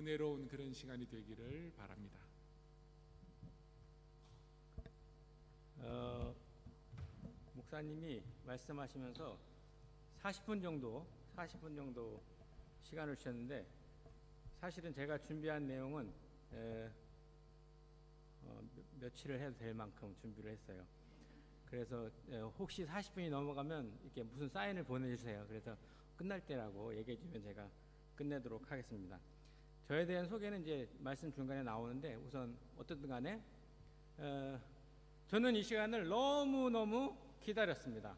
은혜로운 그런 시간이 되기를 바랍니다. 목사님이 말씀하시면서 40분 정도 시간을 주셨는데, 사실은 제가 준비한 내용은 며칠을 해도 될 만큼 준비를 했어요. 그래서 혹시 40분이 넘어가면 이렇게 무슨 사인을 보내주세요. 그래서 끝날 때라고 얘기해 주면 제가 끝내도록 하겠습니다. 저에 대한 소개는 이제 말씀 중간에 나오는데, 우선 어떻든 간에 저는 이 시간을 너무너무 기다렸습니다.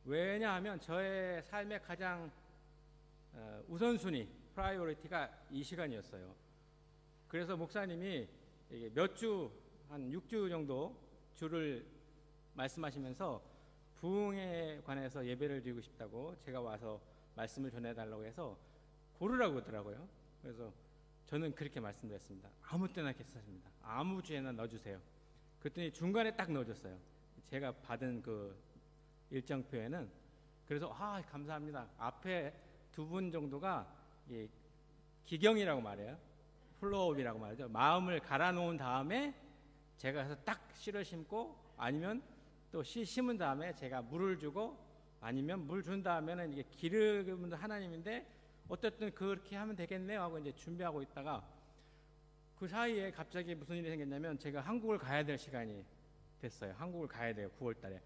왜냐하면 저의 삶의 가장 우선순위, 프라이오리티가 이 시간이었어요. 그래서 목사님이 몇 주, 한 6주 정도 주를 말씀하시면서 부흥에 관해서 예배를 드리고 싶다고 제가 와서 말씀을 전해달라고 해서 고르라고 하더라고요. 그래서 저는 그렇게 말씀드렸습니다. 아무 때나 괜찮습니다. 아무 주에나 넣어주세요. 그랬더니 중간에 딱 넣어줬어요. 제가 받은 그 일정표에는. 그래서 감사합니다. 앞에 두 분 정도가 기경이라고 말해요. 플로우업이라고 말하죠. 마음을 갈아놓은 다음에 제가 가서 딱 씨를 심고, 아니면 또 씨 심은 다음에 제가 물을 주고, 아니면 물 준 다음에는 이게 기르는 하나님인데 어쨌든 그렇게 하면 되겠네요 하고 이제 준비하고 있다가, 그 사이에 갑자기 무슨 일이 생겼냐면 제가 한국을 가야 될 시간이 됐어요. 한국을 가야 돼요. 9월 달에.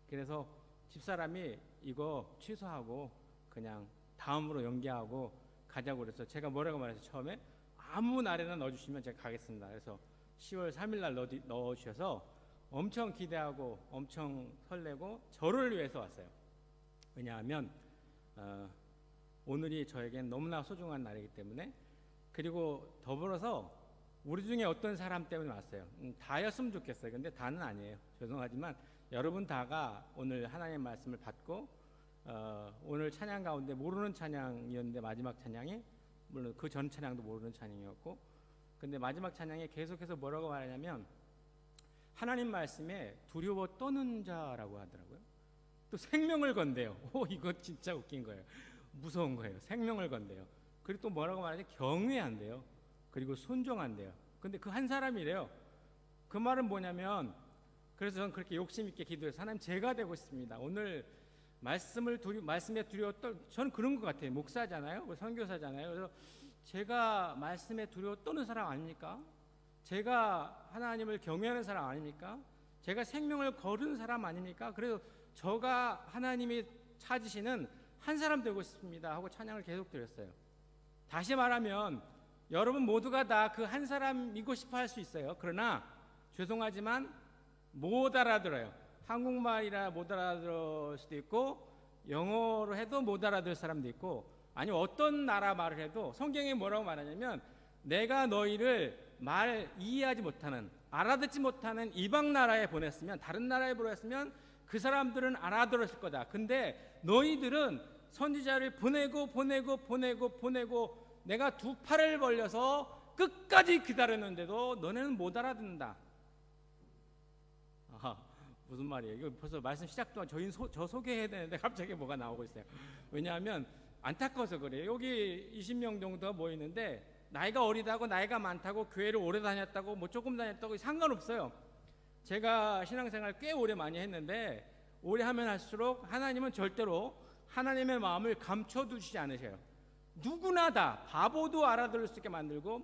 그래서 집사람이 이거 취소하고 그냥 다음으로 연기하고 가자고 그래서 제가 뭐라고 말해서 처음에 아무 날에나 넣어주시면 제가 가겠습니다. 그래서 10월 3일 날 넣어주셔서 엄청 기대하고 엄청 설레고 저를 위해서 왔어요. 왜냐하면 오늘이 저에겐 너무나 소중한 날이기 때문에. 그리고 더불어서 우리 중에 어떤 사람 때문에 왔어요. 다였으면 좋겠어요. 근데 다는 아니에요. 죄송하지만 여러분 다가 오늘 하나님의 말씀을 받고 오늘 찬양 가운데 모르는 찬양이었는데, 마지막 찬양이 물론 그 전 찬양도 모르는 찬양이었고, 근데 마지막 찬양에 계속해서 뭐라고 말하냐면 하나님 말씀에 두려워 떠는 자라고 하더라고요. 또 생명을 건대요. 이거 진짜 웃긴 거예요. 무서운 거예요. 생명을 건대요. 그리고 또 뭐라고 말하냐, 경외한대요. 그리고 순종한대요. 근데 그 한 사람이래요. 그 말은 뭐냐면, 그래서 저는 그렇게 욕심 있게 기도해서 하나님, 제가 되고 싶습니다. 오늘 말씀에 두려워 떨, 저는 그런 것 같아요. 목사잖아요. 선교사잖아요. 그래서 제가 말씀에 두려워 떠는 사람 아닙니까? 제가 하나님을 경외하는 사람 아닙니까? 제가 생명을 거는 사람 아닙니까? 그래서 저가 하나님이 찾으시는 한 사람 되고 싶습니다 하고 찬양을 계속 드렸어요. 다시 말하면 여러분 모두가 다 그 한 사람이고 싶어 할 수 있어요. 그러나 죄송하지만 못 알아들어요. 한국말이라 못 알아들을 수도 있고, 영어로 해도 못 알아들 사람도 있고, 아니면 어떤 나라 말을 해도 성경에 뭐라고 말하냐면, 내가 너희를 이해하지 못하는, 알아듣지 못하는 이방 나라에 보냈으면, 다른 나라에 보냈으면 그 사람들은 알아들었을 거다. 근데 너희들은 선지자를 보내고 내가 두 팔을 벌려서 끝까지 기다렸는데도 너네는 못 알아듣는다. 무슨 말이에요? 이거 벌써 말씀 시작 동안 저 소개해야 되는데 갑자기 뭐가 나오고 있어요. 왜냐하면 안타까워서 그래요. 여기 20명 정도가 모이는데 나이가 어리다고, 나이가 많다고, 교회를 오래 다녔다고, 뭐 조금 다녔다고 상관없어요. 제가 신앙생활 꽤 오래 많이 했는데, 오래 하면 할수록 하나님은 절대로 하나님의 마음을 감춰두시지 않으셔요. 누구나 다, 바보도 알아들을 수 있게 만들고,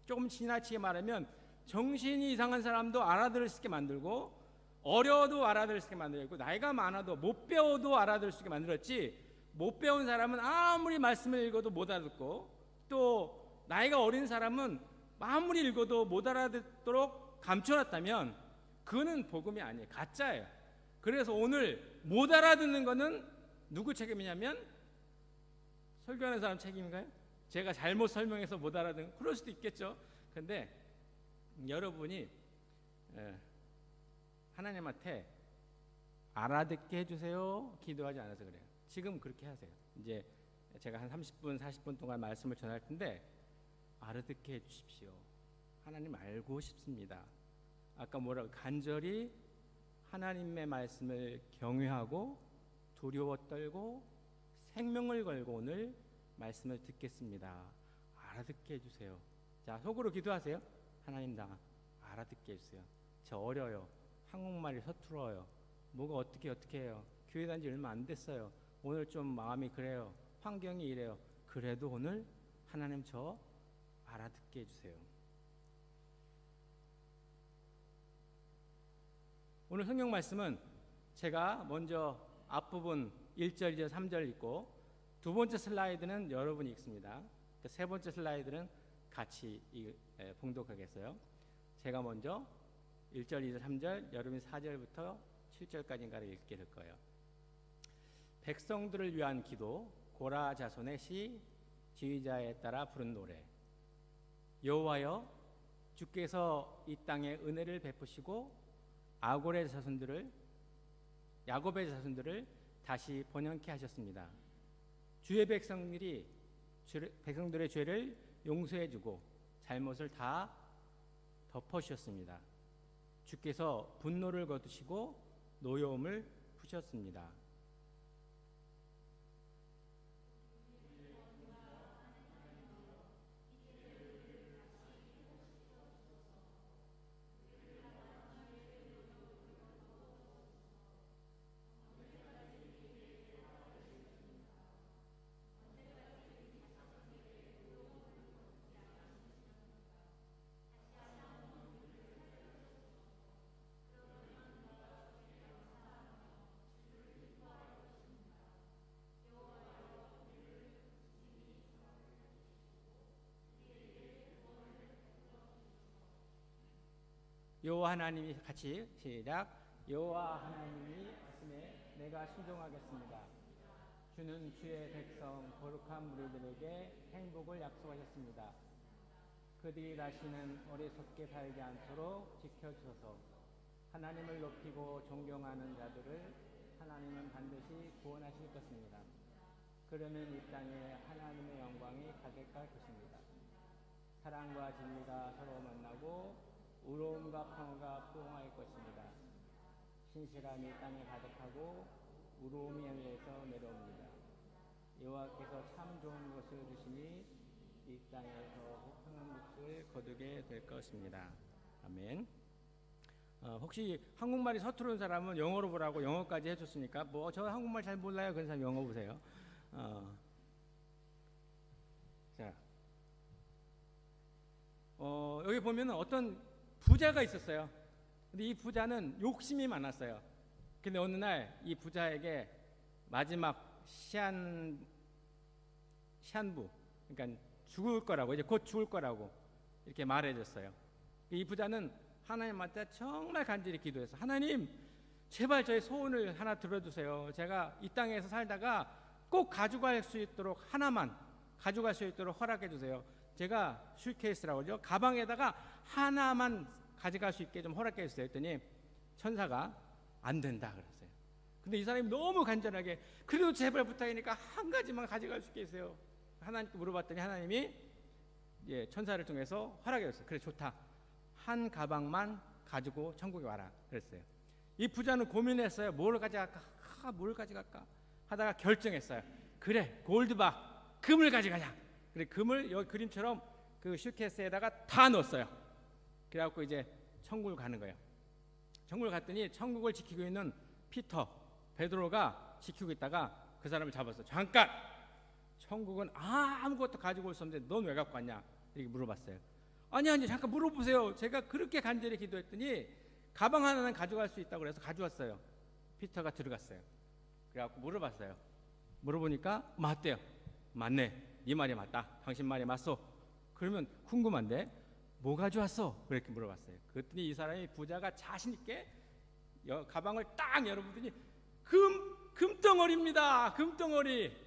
조금 지나치게 말하면 정신이 이상한 사람도 알아들을 수 있게 만들고, 어려도 알아들을 수 있게 만들고, 나이가 많아도 못 배워도 알아들을 수 있게 만들었지, 못 배운 사람은 아무리 말씀을 읽어도 못 알아듣고, 또 나이가 어린 사람은 아무리 읽어도 못 알아듣도록 감춰놨다면 그거는 복음이 아니에요. 가짜예요. 그래서 오늘 못 알아듣는 거는 누구 책임이냐면 설교하는 사람 책임인가요? 제가 잘못 설명해서 못 알아듣는, 그럴 수도 있겠죠. 근데 여러분이 하나님한테 알아듣게 해주세요 기도하지 않아서 그래요. 지금 그렇게 하세요. 이제 제가 한 30분 40분 동안 말씀을 전할 텐데 알아듣게 해주십시오. 하나님 알고 싶습니다. 아까 뭐라고, 간절히 하나님의 말씀을 경외하고 두려워 떨고 생명을 걸고 오늘 말씀을 듣겠습니다. 알아듣게 해주세요. 자, 속으로 기도하세요. 하나님, 나 알아듣게 해주세요. 저 어려요. 한국말이 서툴어요. 뭐가 어떻게 해요. 교회 다닌 지 얼마 안 됐어요. 오늘 좀 마음이 그래요. 환경이 이래요. 그래도 오늘 하나님 저 알아듣게 해주세요. 오늘 성경 말씀은 제가 먼저 앞부분 1절, 2절, 3절 읽고 두 번째 슬라이드는 여러분이 읽습니다. 세 번째 슬라이드는 같이 봉독하겠어요. 제가 먼저 1절, 2절, 3절, 여러분이 4절부터 7절까지인가를 읽게 될 거예요. 백성들을 위한 기도, 고라 자손의 시, 지휘자에 따라 부른 노래. 여호와여, 주께서 이 땅에 은혜를 베푸시고 야곱의 자손들을 다시 번영케 하셨습니다. 주의 백성들의 죄를 용서해주고 잘못을 다 덮어주셨습니다. 주께서 분노를 거두시고 노여움을 푸셨습니다. 여호와 하나님이 같이 시작. 여호와 하나님이 말씀에 내가 순종하겠습니다. 주는 주의 백성 거룩한 무리들에게 행복을 약속하셨습니다. 그들이 다시는 어리석게 살지 않도록 지켜주소서. 하나님을 높이고 존경하는 자들을 하나님은 반드시 구원하실 것입니다. 그러면 이 땅에 하나님의 영광이 가득할 것입니다. 사랑과 진리가 서로 만나고 의로움과 평화가 포옹할 것입니다. 신실함이 땅에 가득하고 의로움이 하늘에서 내려옵니다. 여호와께서 참 좋은 것을 주시니 이 땅에서 풍성한 몫을 거두게 될 것입니다. 아멘. 혹시 한국말이 서투른 사람은 영어로 보라고 영어까지 해줬으니까 뭐 저 한국말 잘 몰라요. 그런 사람 영어 보세요. 자, 여기 보면은 어떤 부자가 있었어요. 근데 이 부자는 욕심이 많았어요. 근데 어느 날 이 부자에게 마지막 시한부, 그러니까 죽을 거라고, 이제 곧 죽을 거라고 이렇게 말해줬어요. 이 부자는 하나님한테 정말 간절히 기도해서, 하나님 제발 저의 소원을 하나 들어주세요. 제가 이 땅에서 살다가 꼭 가져갈 수 있도록 하나만 가져갈 수 있도록 허락해 주세요. 제가 슈케이스라고 하죠. 가방에다가 하나만 가져갈 수 있게 좀 허락해 주세요. 했더니 천사가 안 된다 그랬어요. 근데 이 사람이 너무 간절하게 그래도 제발 부탁이니까 한 가지만 가져갈 수 있게 해주세요. 하나님께 물어봤더니 하나님이 천사를 통해서 허락해 줬어요. 그래 좋다. 한 가방만 가지고 천국에 와라 그랬어요. 이 부자는 고민했어요. 뭘 가져갈까 하다가 결정했어요. 그래 골드바 금을 가져가자. 그래 금을 여기 그림처럼 그 슈케이스에다가 다 넣었어요. 그래갖고 이제 천국을 가는 거예요. 천국을 갔더니 천국을 지키고 있는 베드로가 지키고 있다가 그 사람을 잡았어요. 잠깐! 천국은 아무것도 가지고 올 수 없는데 넌 왜 갖고 왔냐? 이렇게 물어봤어요. 아니 잠깐 물어보세요. 제가 그렇게 간절히 기도했더니 가방 하나는 가져갈 수 있다고 그래서 가져왔어요. 피터가 들어갔어요. 그래갖고 물어봤어요. 물어보니까 맞대요. 맞네. 네 말이 맞다. 당신 말이 맞소. 그러면 궁금한데 뭐 가져왔어? 그렇게 물어봤어요. 그랬더니 이 사람이 부자가 자신 있게 가방을 딱 열어보더니 금덩어리입니다. 금덩어리.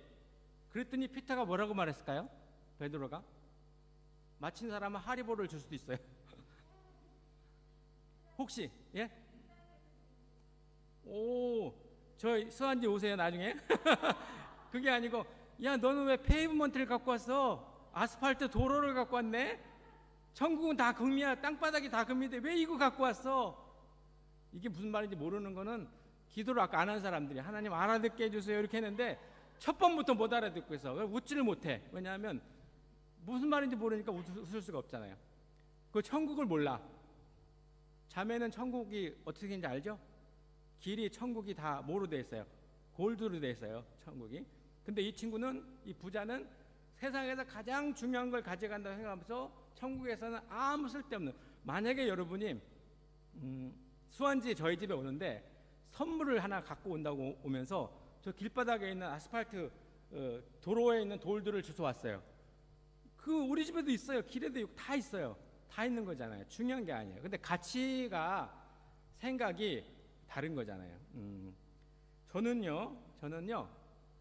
그랬더니 피터가 뭐라고 말했을까요? 베드로가 맞힌 사람은 하리보를 줄 수도 있어요. 혹시 예? 저 수완지 오세요 나중에. 그게 아니고 야 너는 왜 페이브먼트를 갖고 왔어? 아스팔트 도로를 갖고 왔네. 천국은 다 금이야. 땅바닥이 다 금인데 왜 이거 갖고 왔어? 이게 무슨 말인지 모르는 거는 기도를 아까 안 한 사람들이 하나님 알아듣게 해주세요 이렇게 했는데 첫 번부터 못 알아듣고 있어. 웃지를 못해. 왜냐하면 무슨 말인지 모르니까 웃을 수가 없잖아요. 그 천국을 몰라. 자매는 천국이 어떻게 되는지 알죠? 길이 천국이 다 뭐로 돼 있어요? 골드로 돼 있어요, 천국이. 근데 이 친구는, 이 부자는 세상에서 가장 중요한 걸 가져간다고 생각하면서 천국에서는 아무 쓸데없는, 만약에 여러분이 수완지 저희 집에 오는데 선물을 하나 갖고 온다고 오면서 저 길바닥에 있는 아스팔트 도로에 있는 돌들을 주워 왔어요. 그 우리 집에도 있어요. 길에도 있고 다 있어요. 다 있는 거잖아요. 중요한 게 아니에요. 근데 가치가, 생각이 다른 거잖아요. 저는요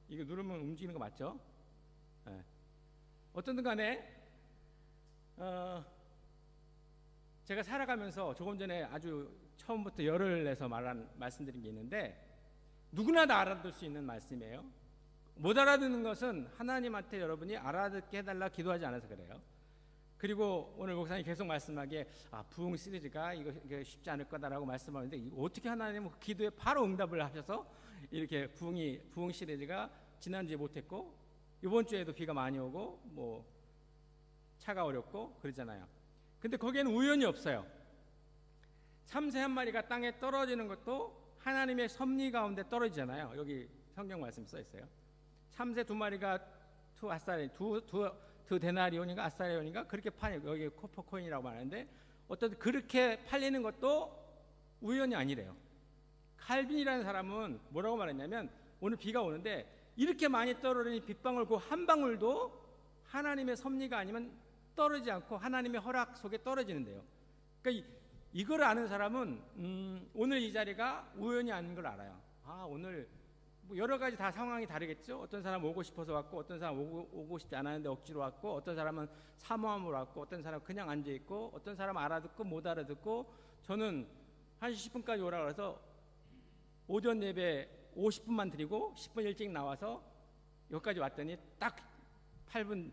이거 누르면 움직이는 거 맞죠? 네. 어쨌든 간에 제가 살아가면서 조금 전에 아주 처음부터 열을 내서 말씀드린 게 있는데, 누구나 다 알아들 수 있는 말씀이에요. 못 알아듣는 것은 하나님한테 여러분이 알아듣게 해달라 기도하지 않아서 그래요. 그리고 오늘 목사님 계속 말씀하기에 부흥 시리즈가 이거 쉽지 않을 거다라고 말씀하는데, 어떻게 하나님은 기도에 바로 응답을 하셔서 이렇게 부흥 시리즈가 지난주에 못했고 이번 주에도 비가 많이 오고 뭐 차가 어렵고 그러잖아요. 근데 거기에는 우연이 없어요. 참새 한 마리가 땅에 떨어지는 것도 하나님의 섭리 가운데 떨어지잖아요. 여기 성경 말씀이 써 있어요. 참새 두 마리가 두 데나리온인가 아사리온인가 그렇게 파는, 여기 코퍼코인이라고 말하는데, 어떤 그렇게 팔리는 것도 우연이 아니래요. 칼빈이라는 사람은 뭐라고 말했냐면, 오늘 비가 오는데 이렇게 많이 떨어지는 빗방울 그 한 방울도 하나님의 섭리가 아니면 떨어지지 않고 하나님의 허락 속에 떨어지는데요. 그러니까 이걸 아는 사람은 오늘 이 자리가 우연이 아닌 걸 알아요. 오늘 뭐 여러 가지 다 상황이 다르겠죠. 어떤 사람 오고 싶어서 왔고, 어떤 사람 오고 싶지 않았는데 억지로 왔고, 어떤 사람은 사모함으로 왔고, 어떤 사람은 그냥 앉아 있고, 어떤 사람은 알아듣고 못 알아듣고. 저는 1시 10분까지 오라고 해서 오전 예배 50분만 드리고 10분 일찍 나와서 여기까지 왔더니 딱 1시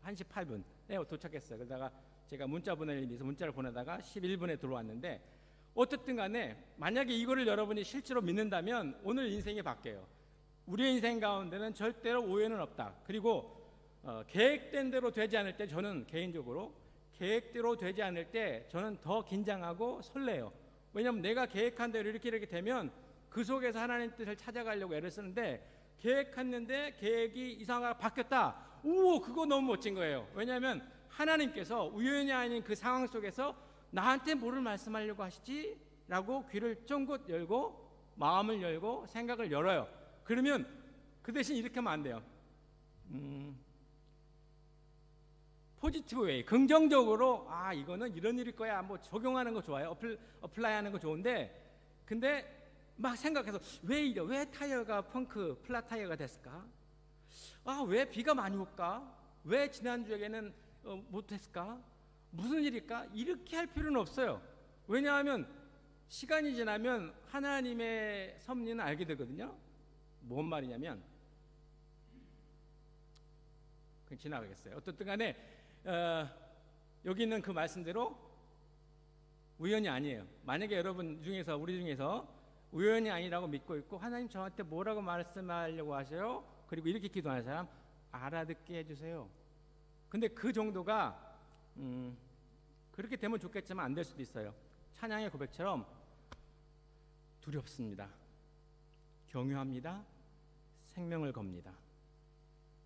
8분에 도착했어요. 그러다가 제가 문자 보낼 일이 있어서 문자를 보내다가 11분에 들어왔는데, 어쨌든 간에 만약에 이거를 여러분이 실제로 믿는다면 오늘 인생이 바뀌어요. 우리의 인생 가운데는 절대로 오해는 없다. 그리고 계획된 대로 되지 않을 때, 저는 개인적으로 계획대로 되지 않을 때 저는 더 긴장하고 설레요. 왜냐하면 내가 계획한 대로 이렇게 되면 그 속에서 하나님 뜻을 찾아가려고 애를 쓰는데, 계획했는데 계획이 이상하게 바뀌었다. 그거 너무 멋진 거예요. 왜냐하면 하나님께서 우연이 아닌 그 상황 속에서 나한테 뭐를 말씀하려고 하시지? 라고 귀를 쫑긋 열고 마음을 열고 생각을 열어요. 그러면 그 대신 이렇게 하면 안 돼요. 포지티브 웨이, 긍정적으로 이거는 이런 일일 거야, 뭐 적용하는 거 좋아요. 어플라이하는 거 좋은데, 근데 막 생각해서 왜 타이어가 펑크 플랫 타이어가 됐을까? 왜 비가 많이 올까? 왜 지난주에는 못했을까? 무슨 일일까? 이렇게 할 필요는 없어요. 왜냐하면 시간이 지나면 하나님의 섭리는 알게 되거든요. 뭔 말이냐면, 그냥 지나가겠어요. 어떻든 간에 여기 있는 그 말씀대로 우연이 아니에요. 만약에 여러분 중에서, 우리 중에서 우연이 아니라고 믿고 있고, 하나님 저한테 뭐라고 말씀하려고 하세요? 그리고 이렇게 기도하는 사람 알아듣게 해주세요. 근데 그 정도가 그렇게 되면 좋겠지만 안 될 수도 있어요. 찬양의 고백처럼 두렵습니다. 경유합니다. 생명을 겁니다.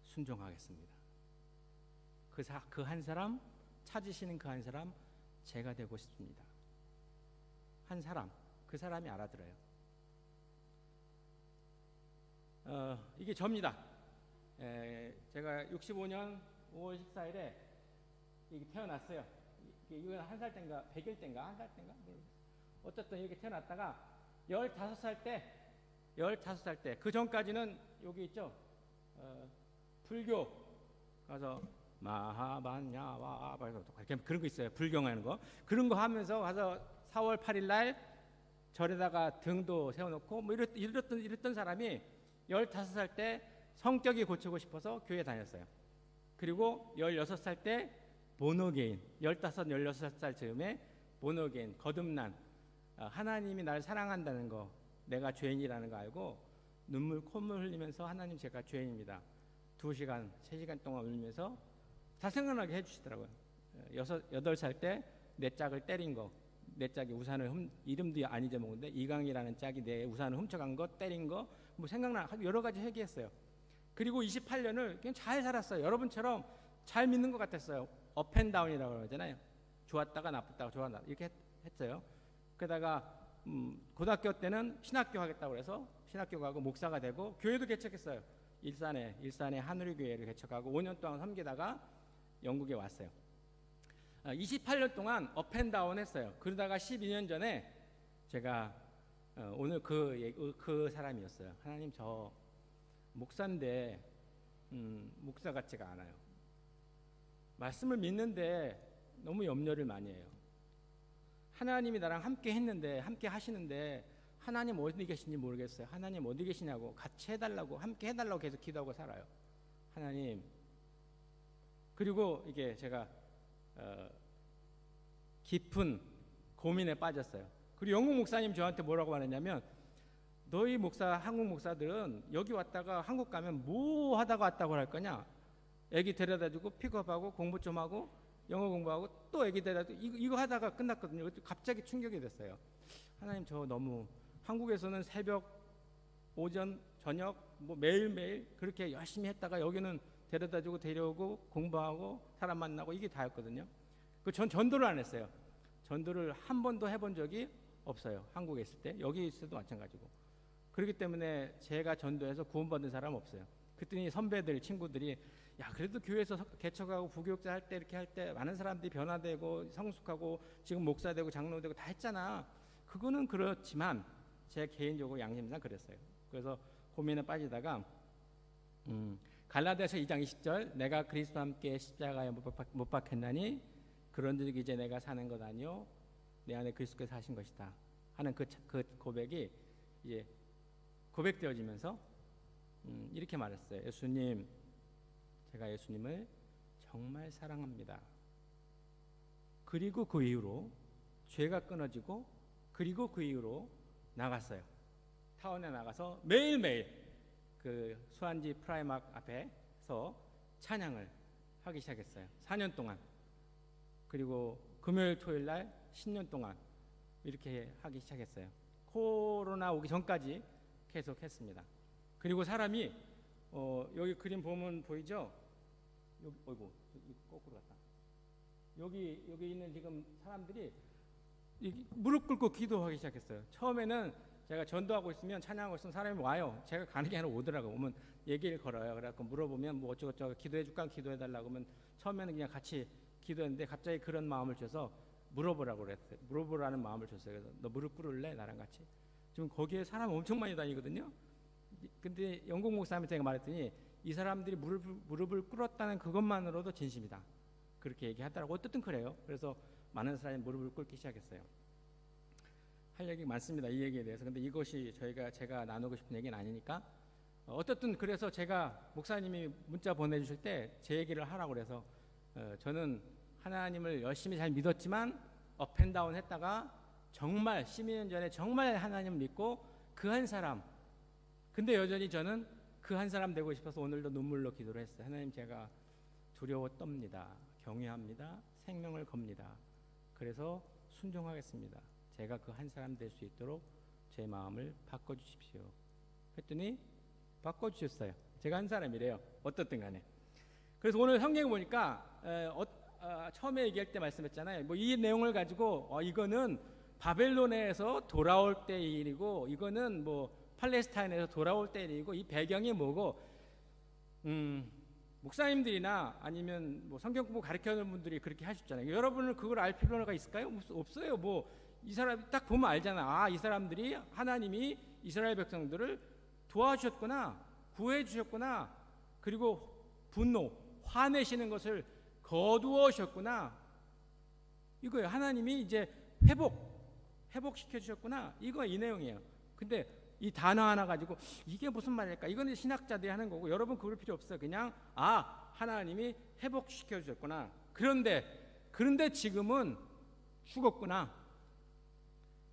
순종하겠습니다. 그 한 사람, 찾으시는 그 한 사람 제가 되고 싶습니다. 한 사람, 그 사람이 알아들어요. 이게 저입니다. 제가 65년 5월 14일에 태어났어요. 이건 한 살 때인가 100일 때인가 한 살 때인가 어쨌든 이렇게 태어났다가 15살 때 그 전까지는 여기 있죠. 불교 가서 마하반야와 그런 거 있어요. 불경하는 거. 그런 거 하면서 가서 4월 8일 날 절에다가 등도 세워놓고 뭐 이랬던 사람이 15살 때 성격이 고치고 싶어서 교회 다녔어요. 그리고 16살 때 본어게인, 15, 16살 즈음에 본어게인, 거듭난, 하나님이 나를 사랑한다는 거, 내가 죄인이라는 거 알고 눈물 콧물 흘리면서 하나님 제가 죄인입니다. 2시간, 3시간 동안 울면서 다 생각나게 해주시더라고요. 8살 때 내 짝을 때린 거, 내 짝이 우산을 이름도 안 잊어먹는데 이강이라는 짝이 내 우산을 훔쳐간 거, 때린 거, 뭐 생각나 여러 가지 얘기했어요. 그리고 28년을 그냥 잘 살았어요. 여러분처럼 잘 믿는 것 같았어요. 업앤다운이라고 그러잖아요. 좋았다가 나빴다가 좋았다 이렇게 했어요. 그러다가 고등학교 때는 신학교 하겠다고 해서 신학교 가고 목사가 되고 교회도 개척했어요. 일산에 하누리교회를 개척하고 5년 동안 섬기다가 영국에 왔어요. 28년 동안 업앤다운 했어요. 그러다가 12년 전에 제가 오늘 그 사람이었어요. 하나님, 저 목사인데 목사 같지가 않아요. 말씀을 믿는데 너무 염려를 많이 해요. 하나님이 나랑 함께 했는데, 함께 하시는데 하나님 어디 계신지 모르겠어요. 하나님 어디 계시냐고, 같이 해달라고, 함께 해달라고 계속 기도하고 살아요. 하나님. 그리고 이게 제가 깊은 고민에 빠졌어요. 그리고 영국 목사님 저한테 뭐라고 말했냐면, 너희 한국 목사들은 여기 왔다가 한국 가면 뭐 하다가 왔다고 할 거냐? 애기 데려다주고 픽업하고 공부 좀 하고 영어 공부하고 또 애기 데려다주고 이거 하다가 끝났거든요. 갑자기 충격이 됐어요. 하나님, 저 너무 한국에서는 새벽, 오전, 저녁 뭐 매일매일 그렇게 열심히 했다가 여기는 데려다주고 데려오고 공부하고 사람 만나고 이게 다였거든요. 전 전도를 안 했어요. 전도를 한 번도 해본 적이 없어요. 한국에 있을 때. 여기 있을 때도 마찬가지고. 그렇기 때문에 제가 전도해서 구원받은 사람 없어요. 그랬더니 선배들, 친구들이 야, 그래도 교회에서 개척하고 부교육자 할 때 이렇게 할 때 많은 사람들이 변화되고 성숙하고 지금 목사 되고 장로 되고 다 했잖아. 그거는 그렇지만 제 개인적으로 양심상 그랬어요. 그래서 고민에 빠지다가 갈라디아서 2장 20절, 내가 그리스도와 함께 십자가에 못 박혔나니 그런즉 이제 내가 사는 것 아니요 내 안에 그리스도께서 사신 것이다 하는 그 고백이 이제 고백되어지면서 이렇게 말했어요. 예수님, 제가 예수님을 정말 사랑합니다. 그리고 그 이후로 죄가 끊어지고, 그리고 그 이후로 나갔어요. 타운에 나가서 매일매일 그 수안지 프라이막 앞에서 찬양을 하기 시작했어요. 4년 동안. 그리고 금요일 토요일 날 10년 동안 이렇게 하기 시작했어요. 코로나 오기 전까지 계속 했습니다. 그리고 사람이 여기 그림 보면 보이죠? 여기, 어이구, 거꾸로 갔다. 여기 있는 지금 사람들이 무릎 꿇고 기도하기 시작했어요. 처음에는 제가 전도하고 있으면, 찬양하고 있으면 사람이 와요. 제가 가는 게 아니라 오더라고요. 오면 얘기를 걸어요. 그래갖고 물어보면 뭐 어쩌고저쩌고 기도해줄까, 기도해달라고 하면 처음에는 그냥 같이 기도했는데 갑자기 그런 마음을 줘서 물어보라고 그랬어요. 물어보라는 마음을 줬어요. 그래서 너 무릎 꿇을래? 나랑 같이. 지금 거기에 사람 엄청 많이 다니거든요. 근데 영국 목사님한테 제가 말했더니 이 사람들이 무릎을 꿇었다는 그것만으로도 진심이다. 그렇게 얘기하더라고. 어쨌든 그래요. 그래서 많은 사람이 무릎을 꿇기 시작했어요. 할 얘기 많습니다. 이 얘기에 대해서. 근데 이것이 제가 나누고 싶은 얘기는 아니니까. 어쨌든 그래서 제가 목사님이 문자 보내주실 때 제 얘기를 하라고 그래서 저는 하나님을 열심히 잘 믿었지만 업앤다운 했다가 정말 12년 전에 정말 하나님을 믿고 그 한 사람, 근데 여전히 저는 그 한 사람 되고 싶어서 오늘도 눈물로 기도를 했어요. 하나님, 제가 두려워 떱니다. 경외합니다. 생명을 겁니다. 그래서 순종하겠습니다. 제가 그 한 사람 될 수 있도록 제 마음을 바꿔주십시오. 했더니 바꿔주셨어요. 제가 한 사람이래요. 어떻든 간에. 그래서 오늘 성경에 보니까 처음에 얘기할 때 말씀했잖아요. 뭐 이 내용을 가지고 이거는 바벨론에서 돌아올 때 일이고, 이거는 뭐 팔레스타인에서 돌아올 때 일이고, 이 배경이 뭐고, 목사님들이나 아니면 뭐 성경 공부 가르치는 분들이 그렇게 하셨잖아요. 여러분은 그걸 알 필요가 있을까요? 없어요. 뭐 이 사람 딱 보면 알잖아. 이 사람들이 하나님이 이스라엘 백성들을 도와주셨구나, 구해 주셨구나, 그리고 화내시는 것을 거두어 주셨구나, 이거예요. 하나님이 이제 회복시켜 주셨구나, 이 내용이에요. 근데 이 단어 하나 가지고 이게 무슨 말일까? 이거는 신학자들이 하는 거고, 여러분 그럴 필요 없어요. 그냥 하나님이 회복시켜 주셨구나. 그런데 지금은 죽었구나.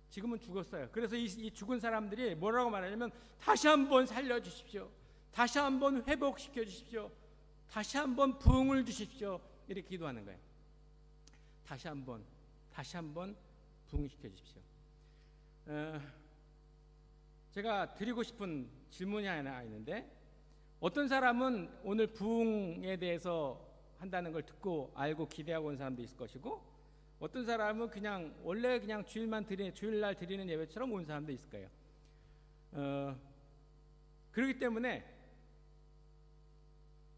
지금은 죽었어요. 그래서 이 죽은 사람들이 뭐라고 말하냐면, 다시 한번 살려주십시오. 다시 한번 회복시켜 주십시오. 다시 한번 부흥을 주십시오. 이렇게 기도하는 거예요. 다시 한번 부흥시켜 주십시오. 제가 드리고 싶은 질문이 하나 있는데, 어떤 사람은 오늘 부흥에 대해서 한다는 걸 듣고 알고 기대하고 온 사람도 있을 것이고, 어떤 사람은 그냥 원래 그냥 주일날 드리는 예배처럼 온 사람도 있을 거예요. 그렇기 때문에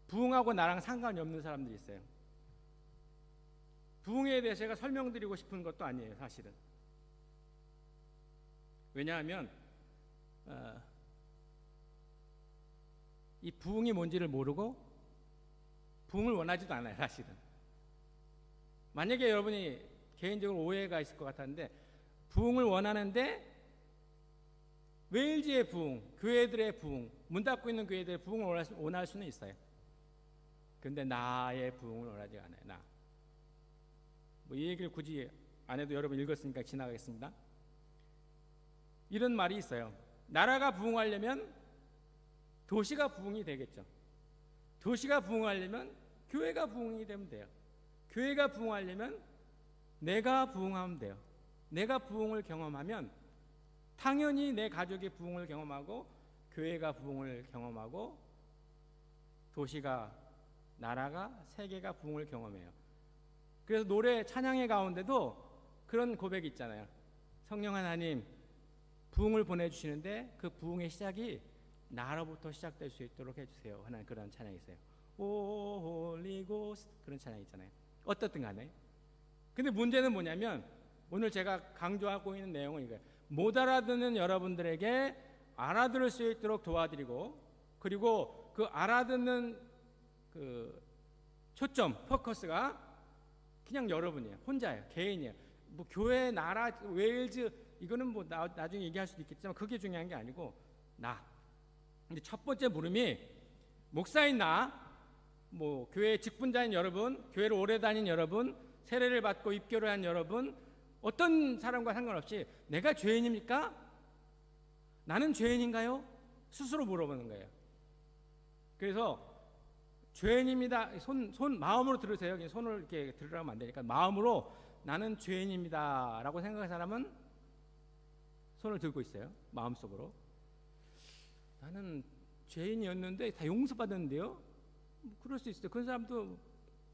부흥하고 나랑 상관이 없는 사람들이 있어요. 부흥에 대해서 제가 설명드리고 싶은 것도 아니에요, 사실은. 왜냐하면 이 부흥이 뭔지를 모르고 부흥을 원하지도 않아요, 사실은. 만약에 여러분이 개인적으로 오해가 있을 것 같았는데, 부흥을 원하는데 웨일즈의 부흥, 교회들의 부흥, 문 닫고 있는 교회들의 부흥을 원할 수는 있어요. 근데 나의 부흥을 원하지 않아요. 나. 이 얘기를 굳이 안 해도 여러분 읽었으니까 지나가겠습니다. 이런 말이 있어요. 나라가 부흥하려면 도시가 부흥이 되겠죠. 도시가 부흥하려면 교회가 부흥이 되면 돼요. 교회가 부흥하려면 내가 부흥하면 돼요. 내가 부흥을 경험하면 당연히 내 가족이 부흥을 경험하고, 교회가 부흥을 경험하고, 도시가, 나라가, 세계가 부흥을 경험해요. 그래서 노래 찬양의 가운데도 그런 고백이 있잖아요. 성령 하나님 부흥을 보내주시는데 그 부흥의 시작이 나로부터 시작될 수 있도록 해주세요 하는 그런 찬양이 있어요. 오 홀리 고스트, 그런 찬양이 있잖아요. 어떻든 간에. 근데 문제는 뭐냐면, 오늘 제가 강조하고 있는 내용은 이거예요. 못 알아듣는 여러분들에게 알아들을 수 있도록 도와드리고, 그리고 그 알아듣는 그 초점, 포커스가 그냥 여러분이에요. 혼자예요. 개인이에요. 뭐 교회, 나라, 웨일즈 이거는 뭐 나중에 얘기할 수도 있겠지만 그게 중요한 게 아니고 나. 근데 첫 번째 물음이, 목사인 나, 뭐 교회 직분자인 여러분, 교회를 오래 다닌 여러분, 세례를 받고 입교를 한 여러분, 어떤 사람과 상관없이 내가 죄인입니까? 나는 죄인인가요? 스스로 물어보는 거예요. 그래서 죄인입니다. 마음으로 들으세요. 손을 이렇게 들으라면 안 되니까 마음으로 나는 죄인입니다라고 생각하는 사람은 손을 들고 있어요. 마음속으로. 나는 죄인이었는데 다 용서받았는데요. 그럴 수 있어요. 그런 사람도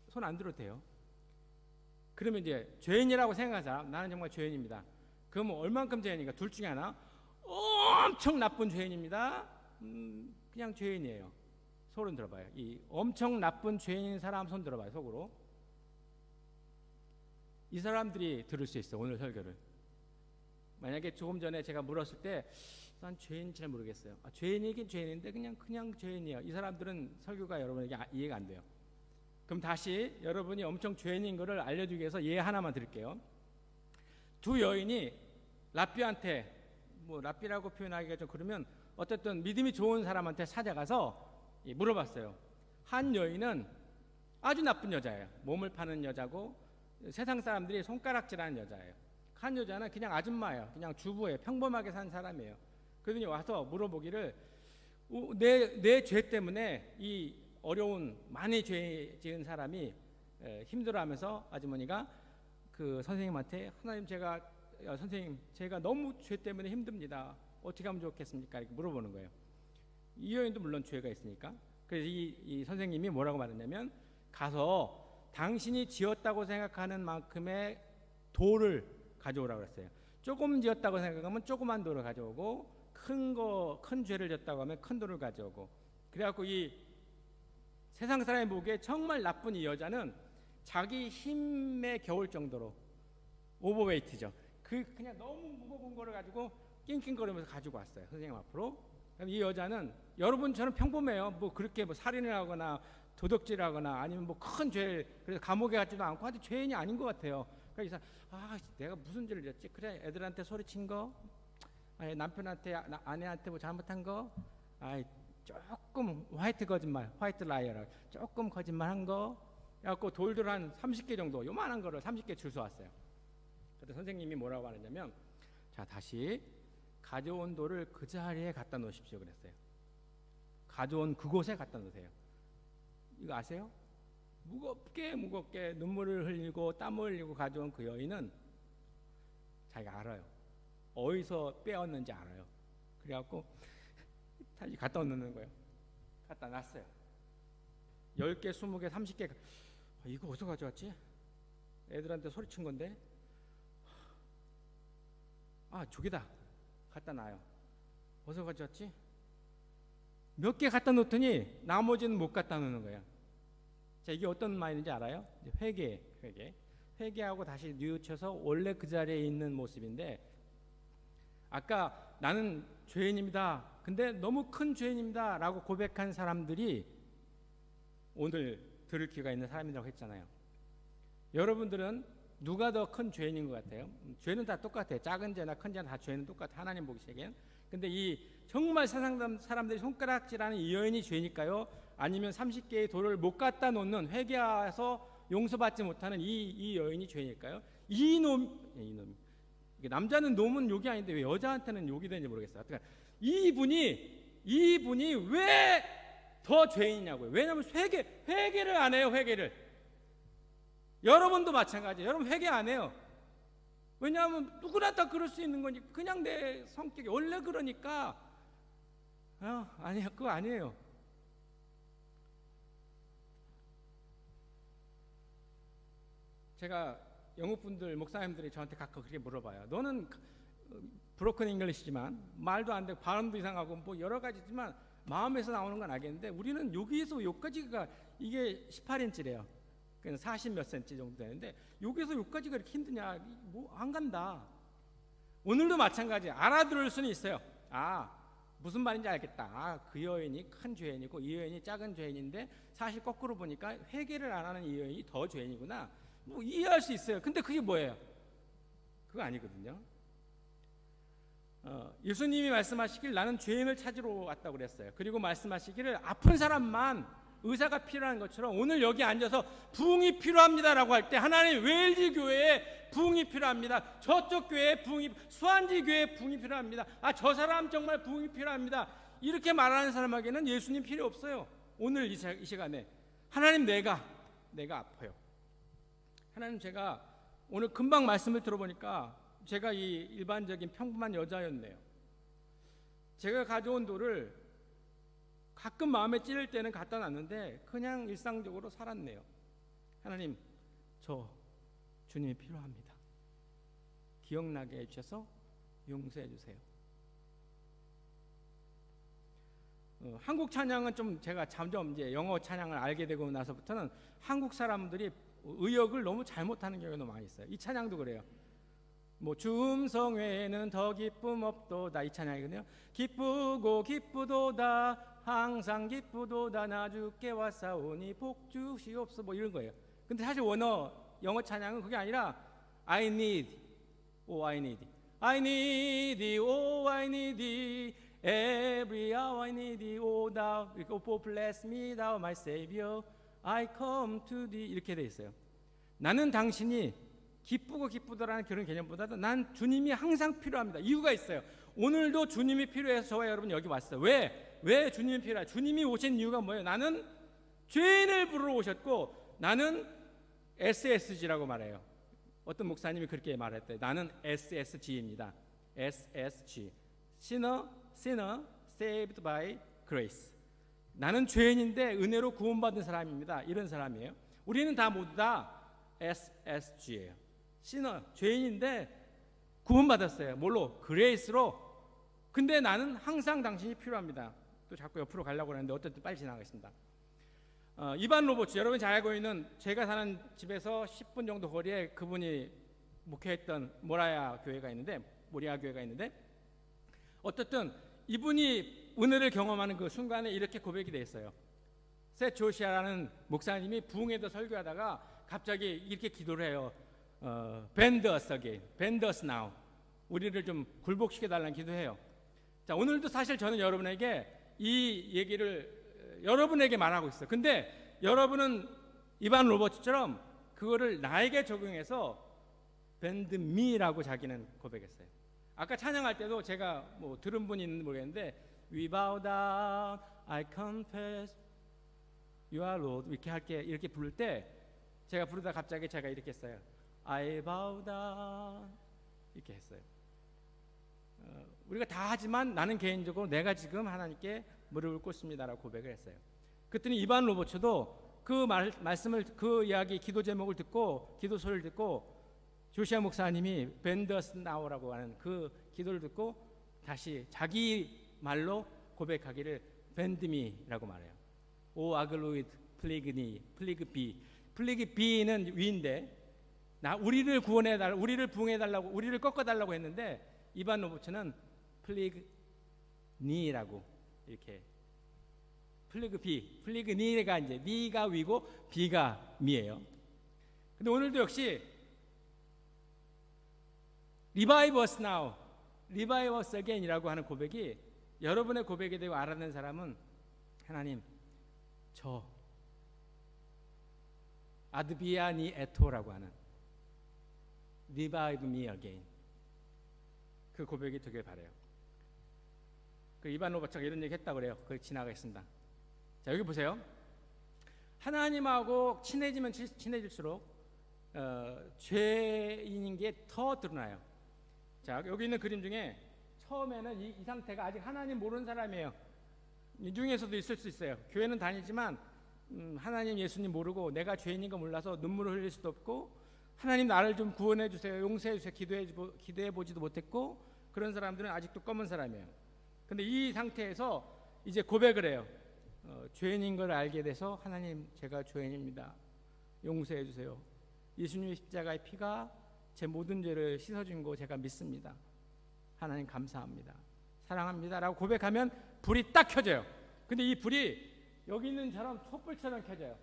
손 안 들어도 돼요. 그러면 이제 죄인이라고 생각하는 사람, 나는 정말 죄인입니다. 그럼 얼만큼 죄인인가? 둘 중에 하나. 엄청 나쁜 죄인입니다. 그냥 죄인이에요. 손을 들어봐요. 이 엄청 나쁜 죄인인 사람 손 들어봐요. 속으로. 이 사람들이 들을 수 있어, 오늘 설교를. 만약에 조금 전에 제가 물었을 때 난 죄인 잘 모르겠어요. 죄인이긴 죄인인데 그냥 죄인이에요. 이 사람들은 설교가 여러분에게 이해가 안 돼요. 그럼 다시 여러분이 엄청 죄인인 것을 알려주기 위해서 예 하나만 드릴게요. 두 여인이 랍비한테, 뭐 랍비라고 표현하기가 좀 그러면 어쨌든 믿음이 좋은 사람한테 찾아가서 물어봤어요. 한 여인은 아주 나쁜 여자예요. 몸을 파는 여자고 세상 사람들이 손가락질하는 여자예요. 한 여자는 그냥 아줌마예요. 그냥 주부예요. 평범하게 산 사람이에요. 그러더니 와서 물어보기를, 내 죄 때문에 이 어려운 많이 죄 지은 사람이 힘들어하면서 아주머니가 그 선생님한테, 선생님 제가 너무 죄 때문에 힘듭니다. 어떻게 하면 좋겠습니까? 이렇게 물어보는 거예요. 이 여인도 물론 죄가 있으니까. 그래서 이 선생님이 뭐라고 말했냐면, 가서 당신이 지었다고 생각하는 만큼의 돌을 가져오라고 그랬어요. 조금 지었다고 생각하면 조그만 돌을 가져오고, 큰 죄를 졌다고 하면 큰 돌을 가져오고. 그래갖고 이 세상 사람이 보기에 정말 나쁜 이 여자는 자기 힘에 겨울 정도로 오버웨이트죠. 그냥 너무 무거운 거를 가지고 낑낑거리면서 가지고 왔어요, 선생님 앞으로. 이 여자는 여러분처럼 평범해요. 뭐 그렇게 뭐 살인을 하거나 도둑질을 하거나 아니면 뭐 큰 죄를, 그래서 감옥에 갔지도 않고 아주 죄인이 아닌 것 같아요. 그래서 내가 무슨 죄를 졌지? 그래, 애들한테 소리친 거, 남편한테, 아내한테 뭐 잘못한 거, 조금 화이트 거짓말, 화이트 라이어라, 조금 거짓말한 거, 그래갖고 돌들 한 30개 정도, 요만한 거를 30개 줄 서 왔어요. 그때 선생님이 뭐라고 하느냐면, 자, 다시 가져온 돌을 그 자리에 갖다 놓으십시오 그랬어요. 가져온 그곳에 갖다 놓으세요. 이거 아세요? 무겁게 눈물을 흘리고 땀을 흘리고 가져온 그 여인은 자기가 알아요. 어디서 빼었는지 알아요. 그래갖고 다시 갖다 놓는 거예요. 갖다 놨어요. 10개, 20개, 30개. 이거 어디서 가져왔지? 애들한테 소리친 건데. 저기다. 갖다 놔요. 어디서 가져왔지? 몇 개 갖다 놓더니 나머지는 못 갖다 놓는 거야. 자, 이게 어떤 말인지 알아요? 회개하고 다시 뉘우쳐서 원래 그 자리에 있는 모습인데, 아까 나는 죄인입니다. 근데 너무 큰 죄인입니다. 라고 고백한 사람들이 오늘 들을 기회가 있는 사람이라고 했잖아요. 여러분들은 누가 더 큰 죄인인 것 같아요? 죄는 다 똑같아요. 작은 죄나 큰 죄나 다 죄는 똑같아요. 하나님 보시기엔. 근데 이 정말 세상 사람들이 손가락질하는 이 여인이 죄니까요? 아니면 30개의 돌을 못 갖다 놓는, 회개해서 용서받지 못하는 이 여인이 죄니까요? 이놈. 남자는 놈은 욕이 아닌데 왜 여자한테는 욕이 되는지 모르겠어요. 그러니까 이분이 왜 더 죄인이냐고요. 왜냐하면 회개를 안 해요. 회개를. 여러분도 마찬가지예요. 여러분 회개 안 해요. 왜냐하면 누구나 다 그럴 수 있는 거니. 그냥 내 성격이 원래 그러니까. 아니요, 그거 아니에요. 제가 영국 분들, 목사님들이 저한테 가끔 그렇게 물어봐요. 너는 브로큰 잉글리시지만 말도 안 되고 발음도 이상하고 뭐 여러 가지지만 마음에서 나오는 건 알겠는데, 우리는 여기에서 여기까지가 이게 18인치래요. 그냥 40 몇 센치 정도 되는데 여기에서 여기까지가 이렇게 힘드냐? 뭐 안 간다. 오늘도 마찬가지. 알아들을 수는 있어요. 무슨 말인지 알겠다. 그 여인이 큰 죄인이고 이 여인이 작은 죄인인데, 사실 거꾸로 보니까 회개를 안 하는 이 여인이 더 죄인이구나. 뭐 이해할 수 있어요. 근데 그게 뭐예요? 그거 아니거든요. 예수님이 말씀하시길 나는 죄인을 찾으러 왔다고 그랬어요. 그리고 말씀하시기를 아픈 사람만 의사가 필요한 것처럼 오늘 여기 앉아서 부흥이 필요합니다라고 할 때 하나님 웨일즈 교회에 부흥이 필요합니다. 저쪽 교회에 부흥이, 수완지 교회에 부흥이 필요합니다. 저 사람 정말 부흥이 필요합니다. 이렇게 말하는 사람에게는 예수님 필요 없어요. 오늘 이 시간에 하나님 내가 아파요. 하나님, 제가 오늘 금방 말씀을 들어보니까 제가 이 일반적인 평범한 여자였네요. 제가 가져온 돌을 가끔 마음에 찌를 때는 갖다 놨는데 그냥 일상적으로 살았네요. 하나님, 저 주님이 필요합니다. 기억나게 해주셔서 용서해 주세요. 한국 찬양은 좀 제가 점점 이제 영어 찬양을 알게 되고 나서부터는 한국 사람들이 의역을 너무 잘못하는 경우가 너무 많이 있어요. 이 찬양도 그래요. 뭐 주음성 외에는 더 기쁨 없도다, 이 찬양이거든요. 기쁘고 기쁘도다 항상 기쁘도다 나 주께 왔사오니 복 주시옵소, 뭐 이런 거예요. 근데 사실 영어 찬양은 그게 아니라 I need, I need, I need thee, oh I need thee, every hour I need thee, oh thou, oh bless me thou my savior, I come to thee, 이렇게 돼 있어요. 나는 당신이 기쁘고 기쁘다라는 그런 개념보다도 난 주님이 항상 필요합니다. 이유가 있어요. 오늘도 주님이 필요해서 저와 여러분 여기 왔어요. 왜 주님이 필요해요? 주님이 오신 이유가 뭐예요? 나는 죄인을 부르러 오셨고 나는 SSG라고 말해요. 어떤 목사님이 그렇게 말했대요. 나는 SSG입니다. SSG, Sinner Saved by Grace. 나는 죄인인데 은혜로 구원받은 사람입니다. 이런 사람이에요. 우리는 다 모두 다 SSG예요. Sinner, 죄인인데 구원받았어요. 뭘로? 그레이스로. 근데 나는 항상 당신이 필요합니다. 또 자꾸 옆으로 가려고 하는데 어쨌든 빨리 지나가겠습니다. 이반 로버츠, 여러분이 잘 알고 있는, 제가 사는 집에서 10분 정도 거리에 그분이 목회했던 모리아 교회가 있는데 어쨌든 이분이 은혜를 경험하는 그 순간에 이렇게 고백이 돼 있어요. 셋 조시아라는 목사님이 부흥에도 설교하다가 갑자기 이렇게 기도를 해요. Bend us again, bend us now. 우리를 좀 굴복시켜달라는 기도해요. 자, 오늘도 사실 저는 여러분에게 이 얘기를 여러분에게 말하고 있어요. 근데 여러분은 이반 로버츠처럼 그거를 나에게 적용해서 bend me라고 자기는 고백했어요. 아까 찬양할 때도 제가 뭐 들은 분이 있는지 모르겠는데 We bow down, I confess You are Lord 이렇게 할게 이렇게 부를 때 제가 부르다 갑자기 제가 이렇게 했어요. I bow down 이렇게 했어요. 우리가 다 하지만 나는 개인적으로 내가 지금 하나님께 무릎을 꿇습니다라고 고백을 했어요. 그랬더니 이반 로버츠도 그 말씀을 그 이야기 기도 제목을 듣고 기도 소리를 듣고 조시아 목사님이 Bend us now라고 하는 그 기도를 듣고 다시 자기 말로 고백하기를 Bend me라고 말해요. O agloid plague be. 플리그 B는 위인데 우리를 구원해달라, 우리를 부응해달라고, 우리를 꺾어달라고 했는데 이반 로버츠는 플리그 니라고 이렇게 플리그 B, 플리그 니가 이제 니가 위고 B가 미예요. 근데 오늘도 역시 Revive us now, Revive us again이라고 하는 고백이 여러분의 고백이 되고 알아낸 사람은 하나님 저 아드비아니 에토라고 하는 Revive me again 그 고백이 되길 바래요. 그 이반 로버츠가 이런 얘기 했다고 그래요. 그걸 지나가겠습니다. 자 여기 보세요. 하나님하고 친해지면 친해질수록 죄인인 게 더 드러나요. 자 여기 있는 그림 중에 처음에는 이 상태가 아직 하나님 모르는 사람이에요. 이 중에서도 있을 수 있어요. 교회는 다니지만 하나님 예수님 모르고 내가 죄인인 거 몰라서 눈물을 흘릴 수도 없고 하나님 나를 좀 구원해 주세요, 용서해 주세요 기도해 보지도 못했고 그런 사람들은 아직도 검은 사람이에요. 근데 이 상태에서 이제 고백을 해요. 죄인인 걸 알게 돼서 하나님 제가 죄인입니다, 용서해 주세요. 예수님의 십자가의 피가 제 모든 죄를 씻어준 거 제가 믿습니다. 하나님 감사합니다, 사랑합니다 라고 고백하면 불이 딱 켜져요. 근데 이 불이 여기 있는 처럼 촛불처럼 켜져요.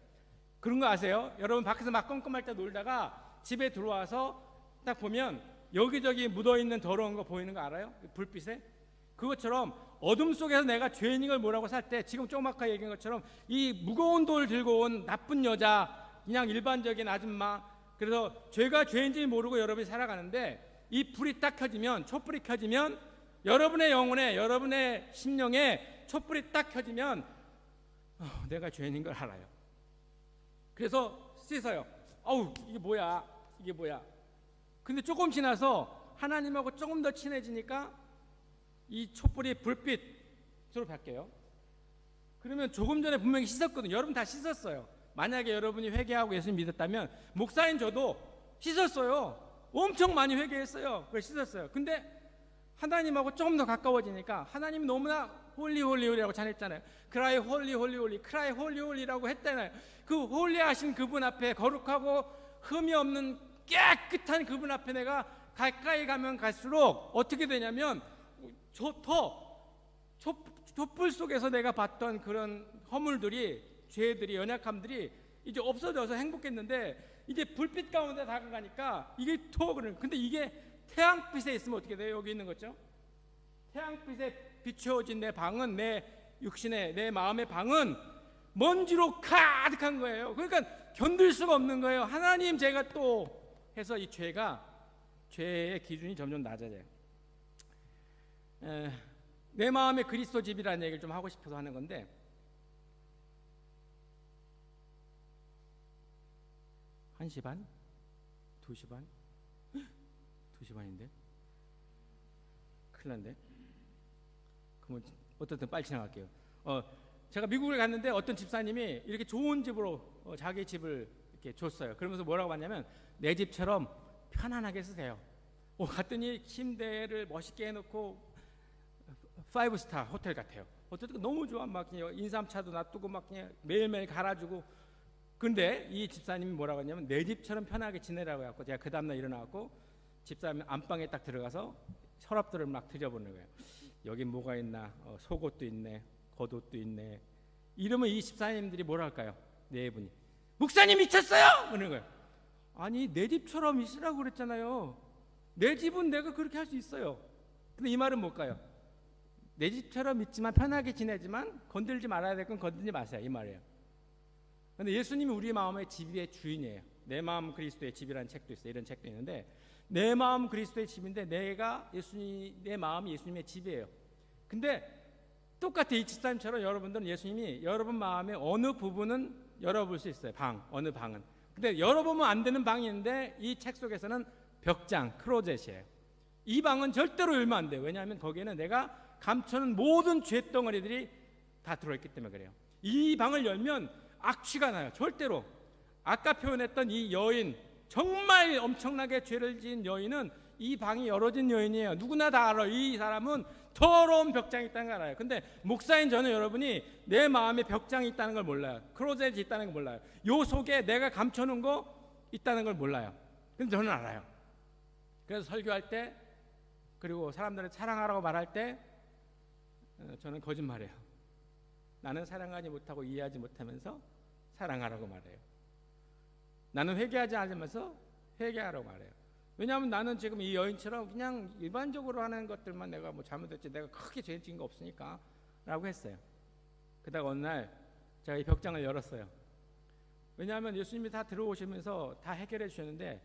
그런 거 아세요? 여러분 밖에서 막 껌껌할 때 놀다가 집에 들어와서 딱 보면 여기저기 묻어있는 더러운 거 보이는 거 알아요? 불빛에? 그것처럼 어둠 속에서 내가 죄인인 걸 뭐라고 살 때 지금 조금 아까 얘기한 것처럼 이 무거운 돌 들고 온 나쁜 여자 그냥 일반적인 아줌마 그래서 죄가 죄인지 모르고 여러분이 살아가는데 이 불이 딱 켜지면 촛불이 켜지면 여러분의 영혼에 여러분의 심령에 촛불이 딱 켜지면 내가 죄인인 걸 알아요. 그래서 씻어요. 이게 뭐야 이게 뭐야. 근데 조금 지나서 하나님하고 조금 더 친해지니까 이 촛불이 불빛으로 바뀌어요. 그러면 조금 전에 분명히 씻었거든요. 여러분 다 씻었어요. 만약에 여러분이 회개하고 예수님 믿었다면 목사인 저도 씻었어요. 엄청 많이 회개했어요. 그래서 씻었어요. 근데 하나님하고 조금 더 가까워지니까 하나님이 너무나 홀리라고 찬했잖아요. 크라이 홀리 크라이 홀리라고 했잖아요. 그 홀리하신 그분 앞에 거룩하고 흠이 없는 깨끗한 그분 앞에 내가 가까이 가면 갈수록 어떻게 되냐면 촛불 속에서 내가 봤던 그런 허물들이 죄들이 연약함들이 이제 없어져서 행복했는데 이제 불빛 가운데 다가가니까 이게 근데 이게 태양빛에 있으면 어떻게 돼요? 여기 있는 거죠. 태양빛에 비추어진 내 방은 내 육신의 내 마음의 방은 먼지로 가득한 거예요. 그러니까 견딜 수가 없는 거예요. 하나님 제가 또 해서 이 죄의 기준이 점점 낮아져요. 내 마음의 그리스도 집이라는 얘기를 좀 하고 싶어서 하는 건데 1시 반? 2시 반? 2시 반인데? 큰일 났네. 그러면 어떻든 빨리 지나갈게요. 제가 미국을 갔는데 어떤 집사님이 이렇게 좋은 집으로 자기 집을 이렇게 줬어요. 그러면서 뭐라고 하냐면 내 집처럼 편안하게 쓰세요. 갔더니 침대를 멋있게 해놓고 5스타 호텔 같아요. 어쨌든 너무 좋아. 막 인삼차도 놔두고 막 그냥 매일매일 갈아주고. 근데 이 집사님이 뭐라고 했냐면 내 집처럼 편하게 지내라고 해갖고 제가 그 다음날 일어나갖고 집사님 안방에 딱 들어가서 서랍들을 막 뒤져보는 거예요. 여기 뭐가 있나? 속옷도 있네, 겉옷도 있네. 이러면 이 집사님들이 뭐라 할까요? 네 분이 목사님 미쳤어요? 그러는 거예요. 아니 내 집처럼 있으라고 그랬잖아요. 내 집은 내가 그렇게 할 수 있어요. 근데 이 말은 뭘까요? 내 집처럼 있지만 편하게 지내지만 건들지 말아야 될 건 건들지 마세요, 이 말이에요. 근데 예수님이 우리 마음의 집의 주인이에요. 내 마음 그리스도의 집이라는 책도 있어요. 이런 책도 있는데 내 마음 그리스도의 집인데 내 마음이 예수님의 집이에요. 근데 똑같이 이 집사님처럼 여러분들은 예수님이 여러분 마음의 어느 부분은 열어볼 수 있어요. 어느 방은. 근데 열어보면 안 되는 방이 있는데 이 책 속에서는 벽장, 크로젯이에요. 이 방은 절대로 열면 안 돼요. 왜냐하면 거기에는 내가 감춰놓은 모든 죄덩어리들이 다 들어있기 때문에 그래요. 이 방을 열면 악취가 나요. 절대로. 아까 표현했던 이 여인, 정말 엄청나게 죄를 지은 여인은 이 방이 열어진 여인이에요. 누구나 다 알아요. 이 사람은 더러운 벽장이 있다는 걸 알아요. 근데 목사인 저는 여러분이 내 마음에 벽장이 있다는 걸 몰라요. 크로젯이 있다는 걸 몰라요. 요 속에 내가 감춰놓은 거 있다는 걸 몰라요. 근데 저는 알아요. 그래서 설교할 때, 그리고 사람들을 사랑하라고 말할 때 저는 거짓말해요. 나는 사랑하지 못하고 이해하지 못하면서 사랑하라고 말해요. 나는 회개하지 않으면서 회개하라고 말해요. 왜냐하면 나는 지금 이 여인처럼 그냥 일반적으로 하는 것들만 내가 뭐 잘못했지, 내가 크게 죄 지은 거 없으니까 라고 했어요. 그러다가 어느 날 제가 이 벽장을 열었어요. 왜냐하면 예수님이 다 들어오시면서 다 해결해 주셨는데,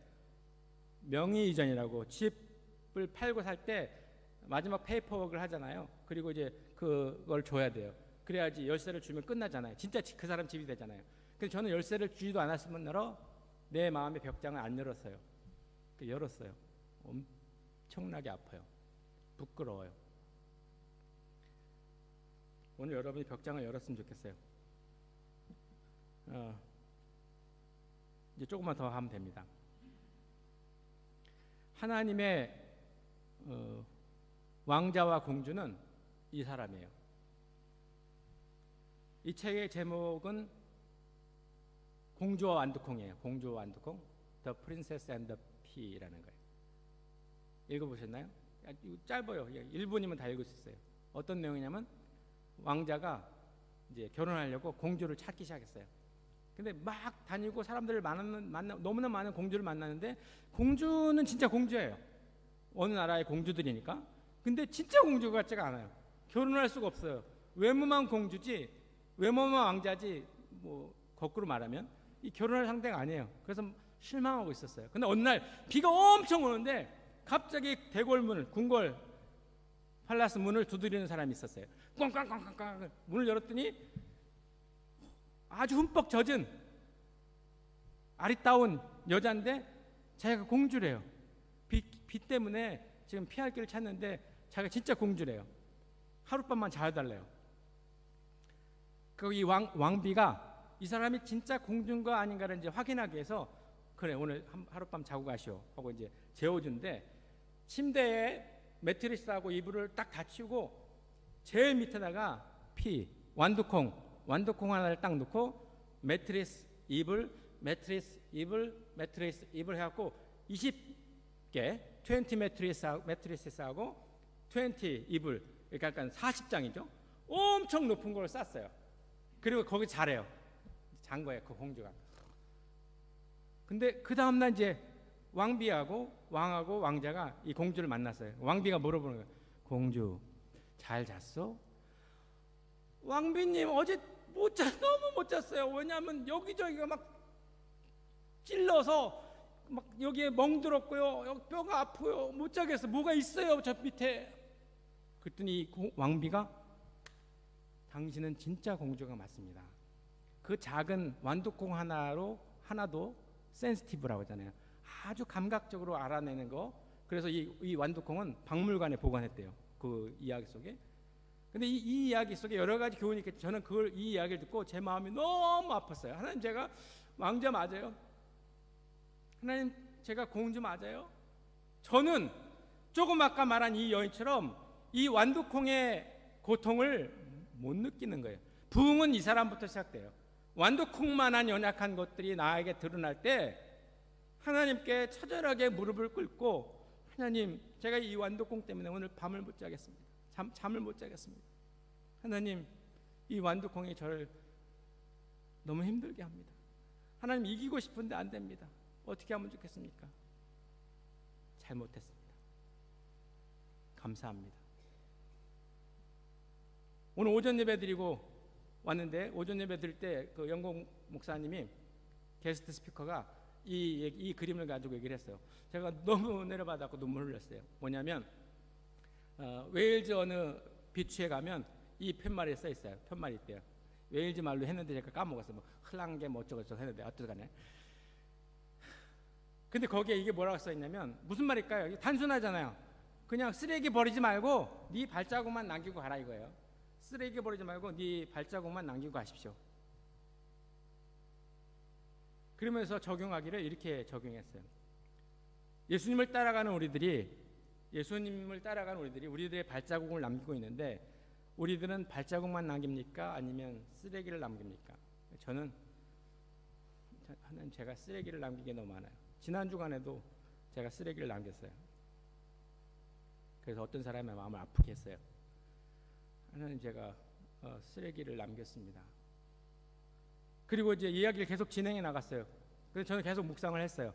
명의 이전이라고 집을 팔고 살 때 마지막 페이퍼워크를 하잖아요. 그리고 이제 그걸 줘야 돼요. 그래야지 열쇠를 주면 끝나잖아요. 진짜 그 사람 집이 되잖아요. 근데 저는 열쇠를 주지도 않았으면 내 마음의 벽장을 안 열었어요. 열었어요. 엄청나게 아파요. 부끄러워요. 오늘 여러분이 벽장을 열었으면 좋겠어요. 이제 조금만 더 하면 됩니다. 하나님의 왕자와 공주는 이 사람이에요. 이 책의 제목은 공주와 완두콩이에요. 공주와 완두콩, The Princess and the Pea라는 거예요. 읽어보셨나요? 짧아요. 1분이면 다 읽을 수 있어요. 어떤 내용이냐면 왕자가 이제 결혼하려고 공주를 찾기 시작했어요. 근데 막 다니고 사람들을 너무나 많은 공주를 만나는데, 공주는 진짜 공주예요. 어느 나라의 공주들이니까. 근데 진짜 공주 같지가 않아요. 결혼할 수가 없어요. 외모만 공주지, 외모만 왕자지, 뭐 거꾸로 말하면 이 결혼할 상대가 아니에요. 그래서 실망하고 있었어요. 근데 어느 날 비가 엄청 오는데 갑자기 대궐문을, 궁궐 팔라스 문을 두드리는 사람이 있었어요. 꽝꽝꽝꽝꽝 문을 열었더니 아주 흠뻑 젖은 아리따운 여자인데 자기가 공주래요. 비 때문에 지금 피할 길을 찾는데 자기가 진짜 공주래요. 하룻밤만 자여달래요. 그리고 이 왕비가 이 사람이 진짜 공주인가 아닌가를 이제 확인하기 위해서, 그래 오늘 하룻밤 자고 가시오 하고 이제 재워준데, 침대에 매트리스하고 이불을 딱 닫히고 제일 밑에다가 완두콩 하나를 딱 넣고 매트리스 이불 해갖고 20개 20 매트리스하고 20 이불, 그러니까 40장이죠. 엄청 높은 걸 쌌어요. 그리고 거기 자래요. 잔 거예요, 그 공주가. 근데 그 다음날 이제 왕비하고 왕하고 왕자가 이 공주를 만났어요. 왕비가 물어보는 거예요. 공주 잘 잤어? 왕비님 어제 너무 못 잤어요. 왜냐하면 여기저기가 막 찔러서 막 여기에 멍들었고요, 여기 뼈가 아프요, 못 자겠어. 뭐가 있어요 저 밑에. 그랬더니 왕비가, 당신은 진짜 공주가 맞습니다. 그 작은 완두콩 하나도 센시티브라고 하잖아요. 아주 감각적으로 알아내는 거. 그래서 이 완두콩은 박물관에 보관했대요, 그 이야기 속에. 근데 이 이야기 속에 여러 가지 교훈이 있겠죠. 저는 이 이야기를 듣고 제 마음이 너무 아팠어요. 하나님, 제가 왕자 맞아요? 하나님, 제가 공주 맞아요? 저는 조금 아까 말한 이 여인처럼 이 완두콩의 고통을 못 느끼는 거예요. 부흥은 이 사람부터 시작돼요. 완두콩만한 연약한 것들이 나에게 드러날 때 하나님께 처절하게 무릎을 꿇고, 하나님, 제가 이 완두콩 때문에 오늘 밤을 못 자겠습니다. 잠을 못 자겠습니다. 하나님, 이 완두콩이 저를 너무 힘들게 합니다. 하나님, 이기고 싶은데 안 됩니다. 어떻게 하면 좋겠습니까? 잘못했습니다. 감사합니다. 오늘 오전 예배 드리고 왔는데, 오전 예배 드릴 때 그 영국 목사님이, 게스트 스피커가 이 그림을 가지고 얘기를 했어요. 제가 너무 은혜를 받았고 눈물을 흘렸어요. 뭐냐면 웨일즈 어느 비치에 가면 이 푯말에 써 있어요. 푯말이 있대요. 웨일즈 말로 했는데 제가 까먹었어요. 뭐 흘랑게 뭐 어쩌고저쩌고 했는데 어떡하네. 근데 거기에 이게 뭐라고 써 있냐면 무슨 말일까요? 단순하잖아요. 그냥 쓰레기 버리지 말고 네 발자국만 남기고 가라 이거예요. 쓰레기 버리지 말고 네 발자국만 남기고 가십시오. 그러면서 적용하기를 이렇게 적용했어요. 예수님을 따라가는 우리들이 우리들의 발자국을 남기고 있는데 우리들은 발자국만 남깁니까? 아니면 쓰레기를 남깁니까? 저는 제가 쓰레기를 남기게 너무 많아요. 지난 주간에도 제가 쓰레기를 남겼어요. 그래서 어떤 사람의 마음을 아프게 했어요. 하나님, 제가 쓰레기를 남겼습니다. 그리고 이제 이야기를 계속 진행해 나갔어요. 그래서 저는 계속 묵상을 했어요.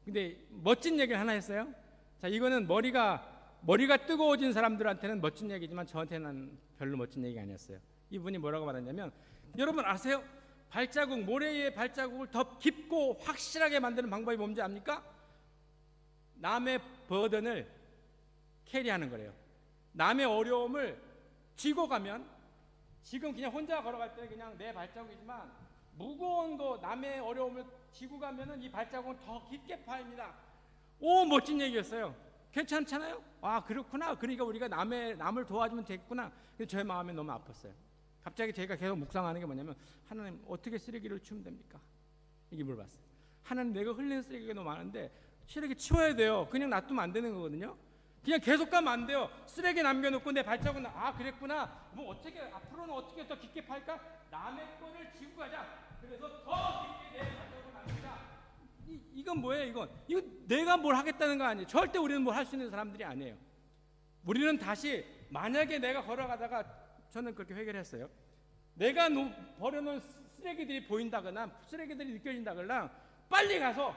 근데 멋진 얘기를 하나 했어요. 자, 이거는 머리가 뜨거워진 사람들한테는 멋진 얘기지만 저한테는 별로 멋진 얘기가 아니었어요. 이분이 뭐라고 말했냐면, 여러분 아세요? 모래의 발자국을 더 깊고 확실하게 만드는 방법이 뭔지 압니까? 남의 버든을 캐리하는 거래요. 남의 어려움을 쥐고 가면, 지금 그냥 혼자 걸어갈 때 그냥 내 발자국이지만 무거운 거 남의 어려움을 쥐고 가면은 이 발자국은 더 깊게 파입니다. 오, 멋진 얘기였어요. 괜찮잖아요? 아, 그렇구나. 그러니까 우리가 남을 도와주면 되겠구나. 근데 제 마음이 너무 아팠어요. 갑자기 제가 계속 묵상하는 게 뭐냐면, 하나님, 어떻게 쓰레기를 치우면 됩니까? 이게 물어봤어요. 하나님, 내가 흘리는 쓰레기가 너무 많은데 쓰레기 치워야 돼요. 그냥 놔두면 안 되는 거거든요. 그냥 계속 가면 안 돼요. 쓰레기 남겨놓고 내 발자국은 그랬구나. 뭐 어떻게 앞으로는 어떻게 더 깊게 팔까? 남의 거를 지고 가자. 그래서 더 깊게 내 발자국을 남기자. 이건 뭐예요? 이거 내가 뭘 하겠다는 거 아니에요. 절대 우리는 뭘 할 수 있는 사람들이 아니에요. 우리는 다시, 만약에 내가 걸어가다가, 저는 그렇게 회개했어요. 내가 버려놓은 쓰레기들이 보인다거나 쓰레기들이 느껴진다거나 빨리 가서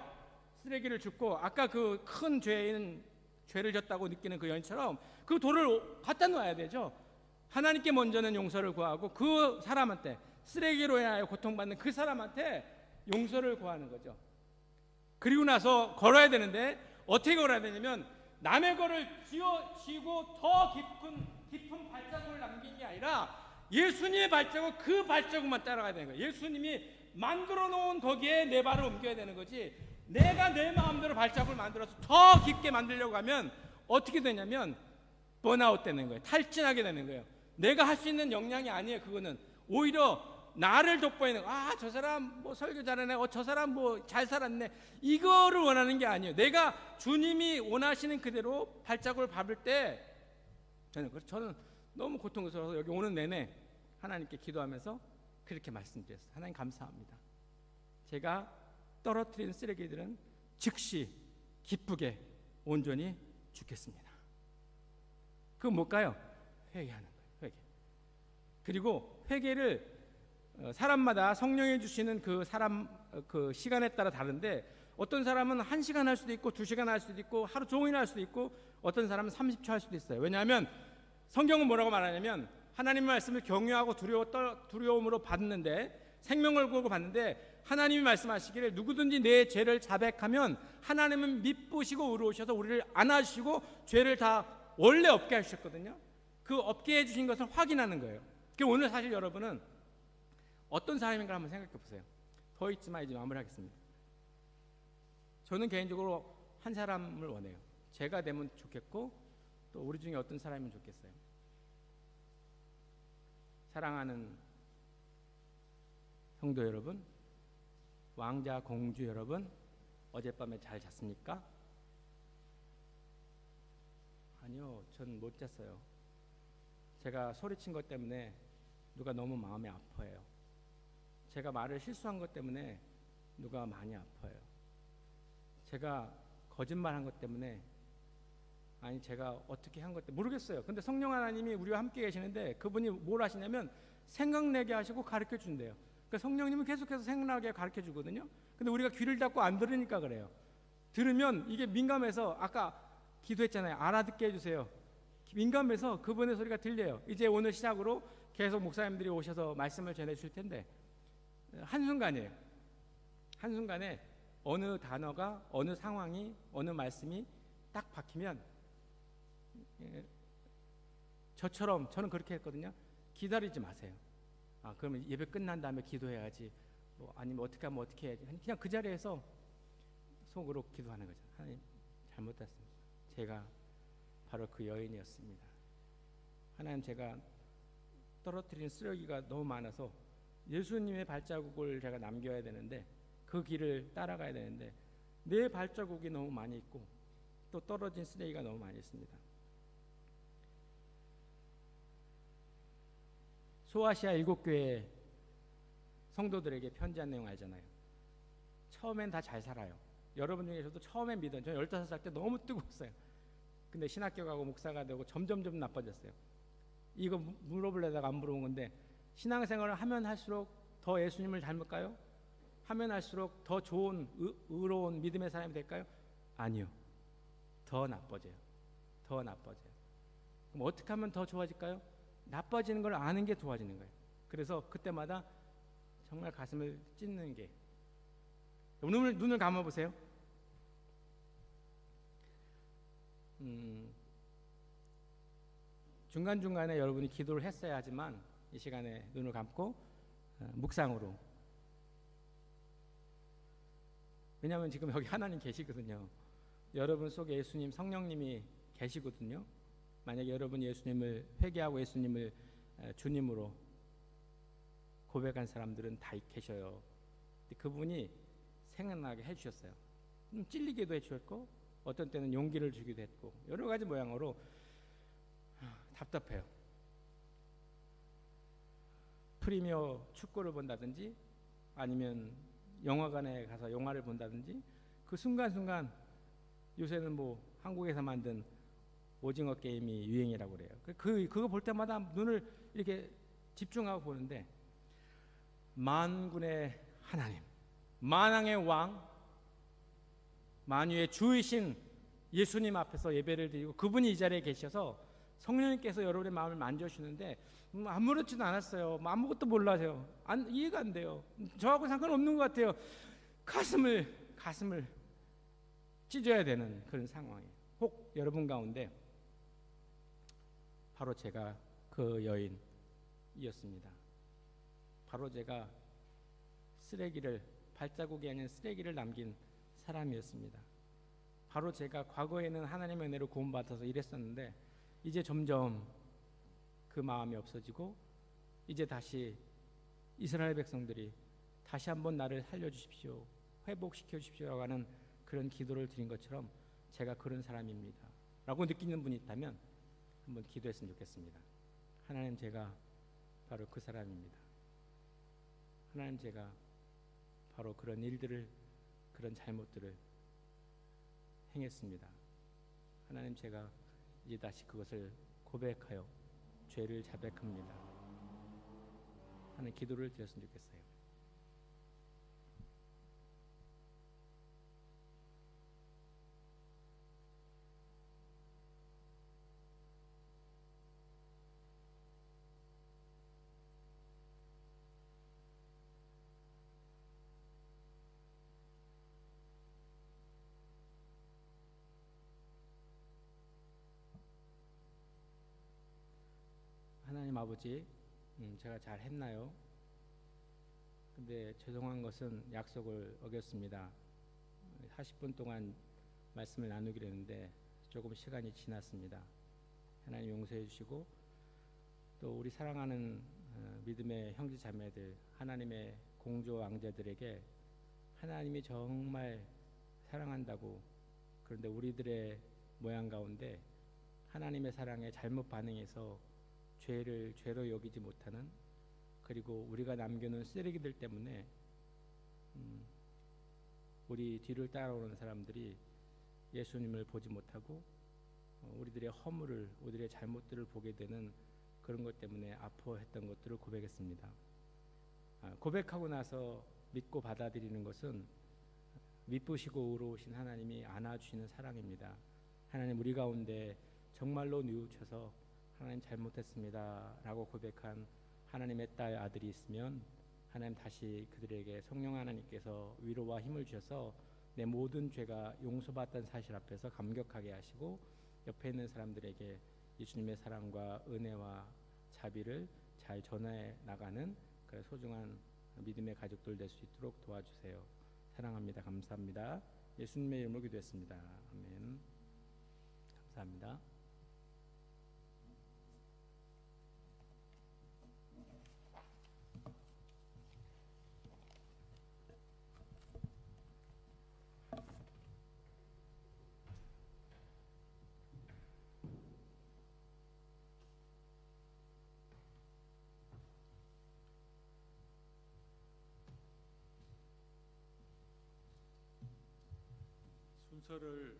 쓰레기를 줍고, 아까 그 큰 죄를 졌다고 느끼는 그 여인처럼 그 돌을 갖다 놓아야 되죠. 하나님께 먼저는 용서를 구하고 그 사람한테, 쓰레기로 인하여 고통받는 그 사람한테 용서를 구하는 거죠. 그리고 나서 걸어야 되는데, 어떻게 걸어야 되냐면 남의 거를 쥐고 더 깊은 발자국을 남긴 게 아니라 예수님의 발자국, 그 발자국만 따라가야 되는 거예요. 예수님이 만들어 놓은 거기에 내 발을 옮겨야 되는 거지, 내가 내 마음대로 발자국을 만들어서 더 깊게 만들려고 하면 어떻게 되냐면 번아웃 되는 거예요. 탈진하게 되는 거예요. 내가 할 수 있는 역량이 아니에요. 그거는 오히려 나를 돋보이는, 저 사람 뭐 설교 잘하네, 저 사람 뭐 잘 살았네, 이거를 원하는 게 아니에요. 내가 주님이 원하시는 그대로 발자국을 밟을 때, 저는 너무 고통스러워서 여기 오는 내내 하나님께 기도하면서 그렇게 말씀드렸어요. 하나님, 감사합니다. 제가 떨어뜨린 쓰레기들은 즉시 기쁘게 온전히 죽겠습니다. 그건 뭘까요? 회개하는 거예요. 회개. 그리고 회개를 사람마다 성령이 주시는 그 시간에 따라 다른데, 어떤 사람은 1시간 할 수도 있고 2시간 할 수도 있고 하루 종일 할 수도 있고 어떤 사람은 30초 할 수도 있어요. 왜냐하면 성경은 뭐라고 말하냐면, 하나님의 말씀을 경외하고 두려움으로 받는데, 생명을 걸고 받는데, 하나님이 말씀하시기를 누구든지 내 죄를 자백하면 하나님은 미쁘시고 의로우셔서 우리를 안아주시고 죄를 다 원래 없게 하셨거든요. 그 없게 해주신 것을 확인하는 거예요. 오늘 사실 여러분은 어떤 사람인가 한번 생각해 보세요. 더 있지만 이제 마무리하겠습니다. 저는 개인적으로 한 사람을 원해요. 제가 되면 좋겠고 또 우리 중에 어떤 사람이면 좋겠어요. 사랑하는 성도 여러분, 왕자 공주 여러분, 어젯밤에 잘 잤습니까? 아니요, 전 못 잤어요. 제가 소리친 것 때문에 누가 너무 마음이 아파해요. 제가 말을 실수한 것 때문에 누가 많이 아파요. 제가 거짓말한 것 때문에, 제가 어떻게 한 것 때문에 모르겠어요. 근데 성령 하나님이 우리와 함께 계시는데, 그분이 뭘 하시냐면 생각나게 하시고 가르쳐 준대요. 그러니까 성령님은 계속해서 생각나게 가르쳐 주거든요. 근데 우리가 귀를 닫고 안 들으니까 그래요. 들으면 이게 민감해서, 아까 기도했잖아요. 알아듣게 해주세요. 민감해서 그분의 소리가 들려요. 이제 오늘 시작으로 계속 목사님들이 오셔서 말씀을 전해 주실 텐데, 한순간에 어느 단어가, 어느 상황이, 어느 말씀이 딱 박히면, 저는 그렇게 했거든요. 기다리지 마세요. 그러면 예배 끝난 다음에 기도해야지. 아니면 어떻게 하면 어떻게 해야지. 그냥 그 자리에서 속으로 기도하는 거죠. 하나님, 잘못했습니다. 제가 바로 그 여인이었습니다. 하나님, 제가 떨어뜨린 쓰레기가 너무 많아서 예수님의 발자국을 제가 남겨야 되는데, 그 길을 따라가야 되는데 내 발자국이 너무 많이 있고 또 떨어진 쓰레기가 너무 많이 있습니다. 소아시아 7교회 성도들에게 편지한 내용 알잖아요. 처음엔 다 잘 살아요. 여러분 중에서도 처음엔 믿은, 저 15살 때 너무 뜨거웠어요. 근데 신학교 가고 목사가 되고 점점 나빠졌어요. 이거 물어보려다가 안 물어본 건데, 신앙생활을 하면 할수록 더 예수님을 닮을까요? 하면 할수록 더 좋은 의로운 믿음의 사람이 될까요? 아니요. 더 나빠져요. 더 나빠져요. 그럼 어떻게 하면 더 좋아질까요? 나빠지는 걸 아는 게 좋아지는 거예요. 그래서 그때마다 정말 가슴을 찢는 게, 눈을 감아보세요. 중간중간에 여러분이 기도를 했어야 하지만 이 시간에 눈을 감고 묵상으로, 왜냐하면 지금 여기 하나님 계시거든요. 여러분 속에 예수님, 성령님이 계시거든요. 만약에 여러분 예수님을 회개하고 예수님을 주님으로 고백한 사람들은 다 계셔요. 그분이 생각나게 해주셨어요. 찔리기도 해주셨고 어떤 때는 용기를 주기도 했고 여러 가지 모양으로. 답답해요. 프리미어 축구를 본다든지 아니면 영화관에 가서 영화를 본다든지 그 순간순간, 요새는 한국에서 만든 오징어 게임이 유행이라고 그래요. 그거 볼 때마다 눈을 이렇게 집중하고 보는데, 만군의 하나님, 만왕의 왕, 만유의 주이신 예수님 앞에서 예배를 드리고 그분이 이 자리에 계셔서 성령님께서 여러분의 마음을 만져주시는데 아무렇지도 않았어요. 아무것도 몰라요. 이해가 안 돼요. 저하고 상관없는 것 같아요. 가슴을 찢어야 되는 그런 상황이에요. 혹 여러분 가운데 바로 제가 그 여인이었습니다. 바로 제가 발자국이 아닌 쓰레기를 남긴 사람이었습니다. 바로 제가 과거에는 하나님의 은혜로 구원받아서 이랬었는데 이제 점점 그 마음이 없어지고, 이제 다시 이스라엘 백성들이 다시 한번 나를 살려주십시오, 회복시켜 주십시오라고 하는 그런 기도를 드린 것처럼 제가 그런 사람입니다 라고 느끼는 분이 있다면 한번 기도했으면 좋겠습니다. 하나님, 제가 바로 그 사람입니다. 하나님, 제가 바로 그런 일들을, 그런 잘못들을 행했습니다. 하나님, 제가 이제 다시 그것을 고백하여 죄를 자백합니다 하는 기도를 드렸으면 좋겠어요. 하나님 아버지, 제가 잘 했나요? 근데 죄송한 것은 약속을 어겼습니다. 40분 동안 말씀을 나누기로 했는데 조금 시간이 지났습니다. 하나님 용서해 주시고, 또 우리 사랑하는 믿음의 형제 자매들, 하나님의 공조 왕자들에게 하나님이 정말 사랑한다고, 그런데 우리들의 모양 가운데 하나님의 사랑에 잘못 반응해서 죄를 죄로 여기지 못하는, 그리고 우리가 남겨놓은 쓰레기들 때문에 우리 뒤를 따라오는 사람들이 예수님을 보지 못하고 우리들의 허물을, 우리들의 잘못들을 보게 되는 그런 것 때문에 아파했던 것들을 고백했습니다. 고백하고 나서 믿고 받아들이는 것은 미쁘시고 의로우신 하나님이 안아주시는 사랑입니다. 하나님, 우리 가운데 정말로 뉘우쳐서 하나님 잘못했습니다 라고 고백한 하나님의 딸, 아들이 있으면 하나님 다시 그들에게 성령 하나님께서 위로와 힘을 주셔서 내 모든 죄가 용서받던 사실 앞에서 감격하게 하시고, 옆에 있는 사람들에게 예수님의 사랑과 은혜와 자비를 잘 전해 나가는 그런 소중한 믿음의 가족들 될 수 있도록 도와주세요. 사랑합니다. 감사합니다. 예수님의 이름으로 기도했습니다. 아멘. 감사합니다. 순서를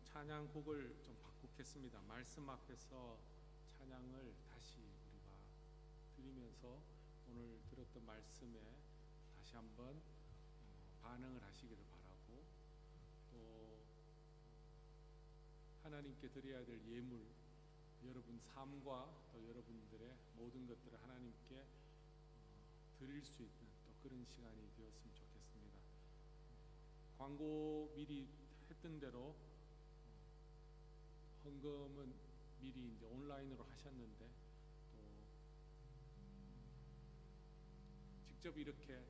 찬양곡을 좀 바꾸겠습니다. 말씀 앞에서 찬양을 다시 우리가 드리면서 오늘 들었던 말씀에 다시 한번 반응을 하시기를 바라고, 또 하나님께 드려야 될 예물, 여러분 삶과 또 여러분들의 모든 것들을 하나님께 드릴 수 있는 또 그런 시간이 되었으면 좋겠습니다. 광고 미리 했던 대로 헌금은 미리 이제 온라인으로 하셨는데, 또 직접 이렇게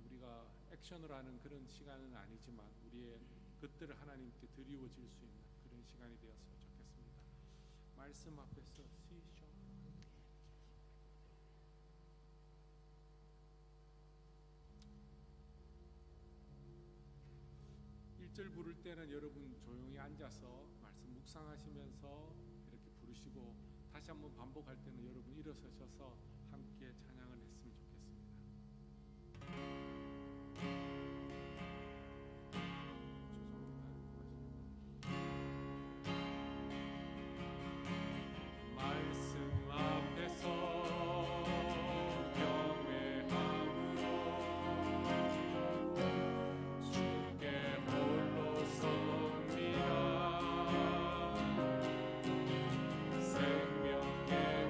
우리가 액션을 하는 그런 시간은 아니지만 우리의 것들을 하나님께 드리워질 수 있는 그런 시간이 되었으면 좋겠습니다. 말씀 앞에서 시쇼 1절 부를 때는 여러분 조용히 앉아서 말씀 묵상하시면서 이렇게 부르시고, 다시 한번 반복할 때는 여러분 일어서셔서 함께 찬양을 했으면 좋겠습니다. 말씀 앞에서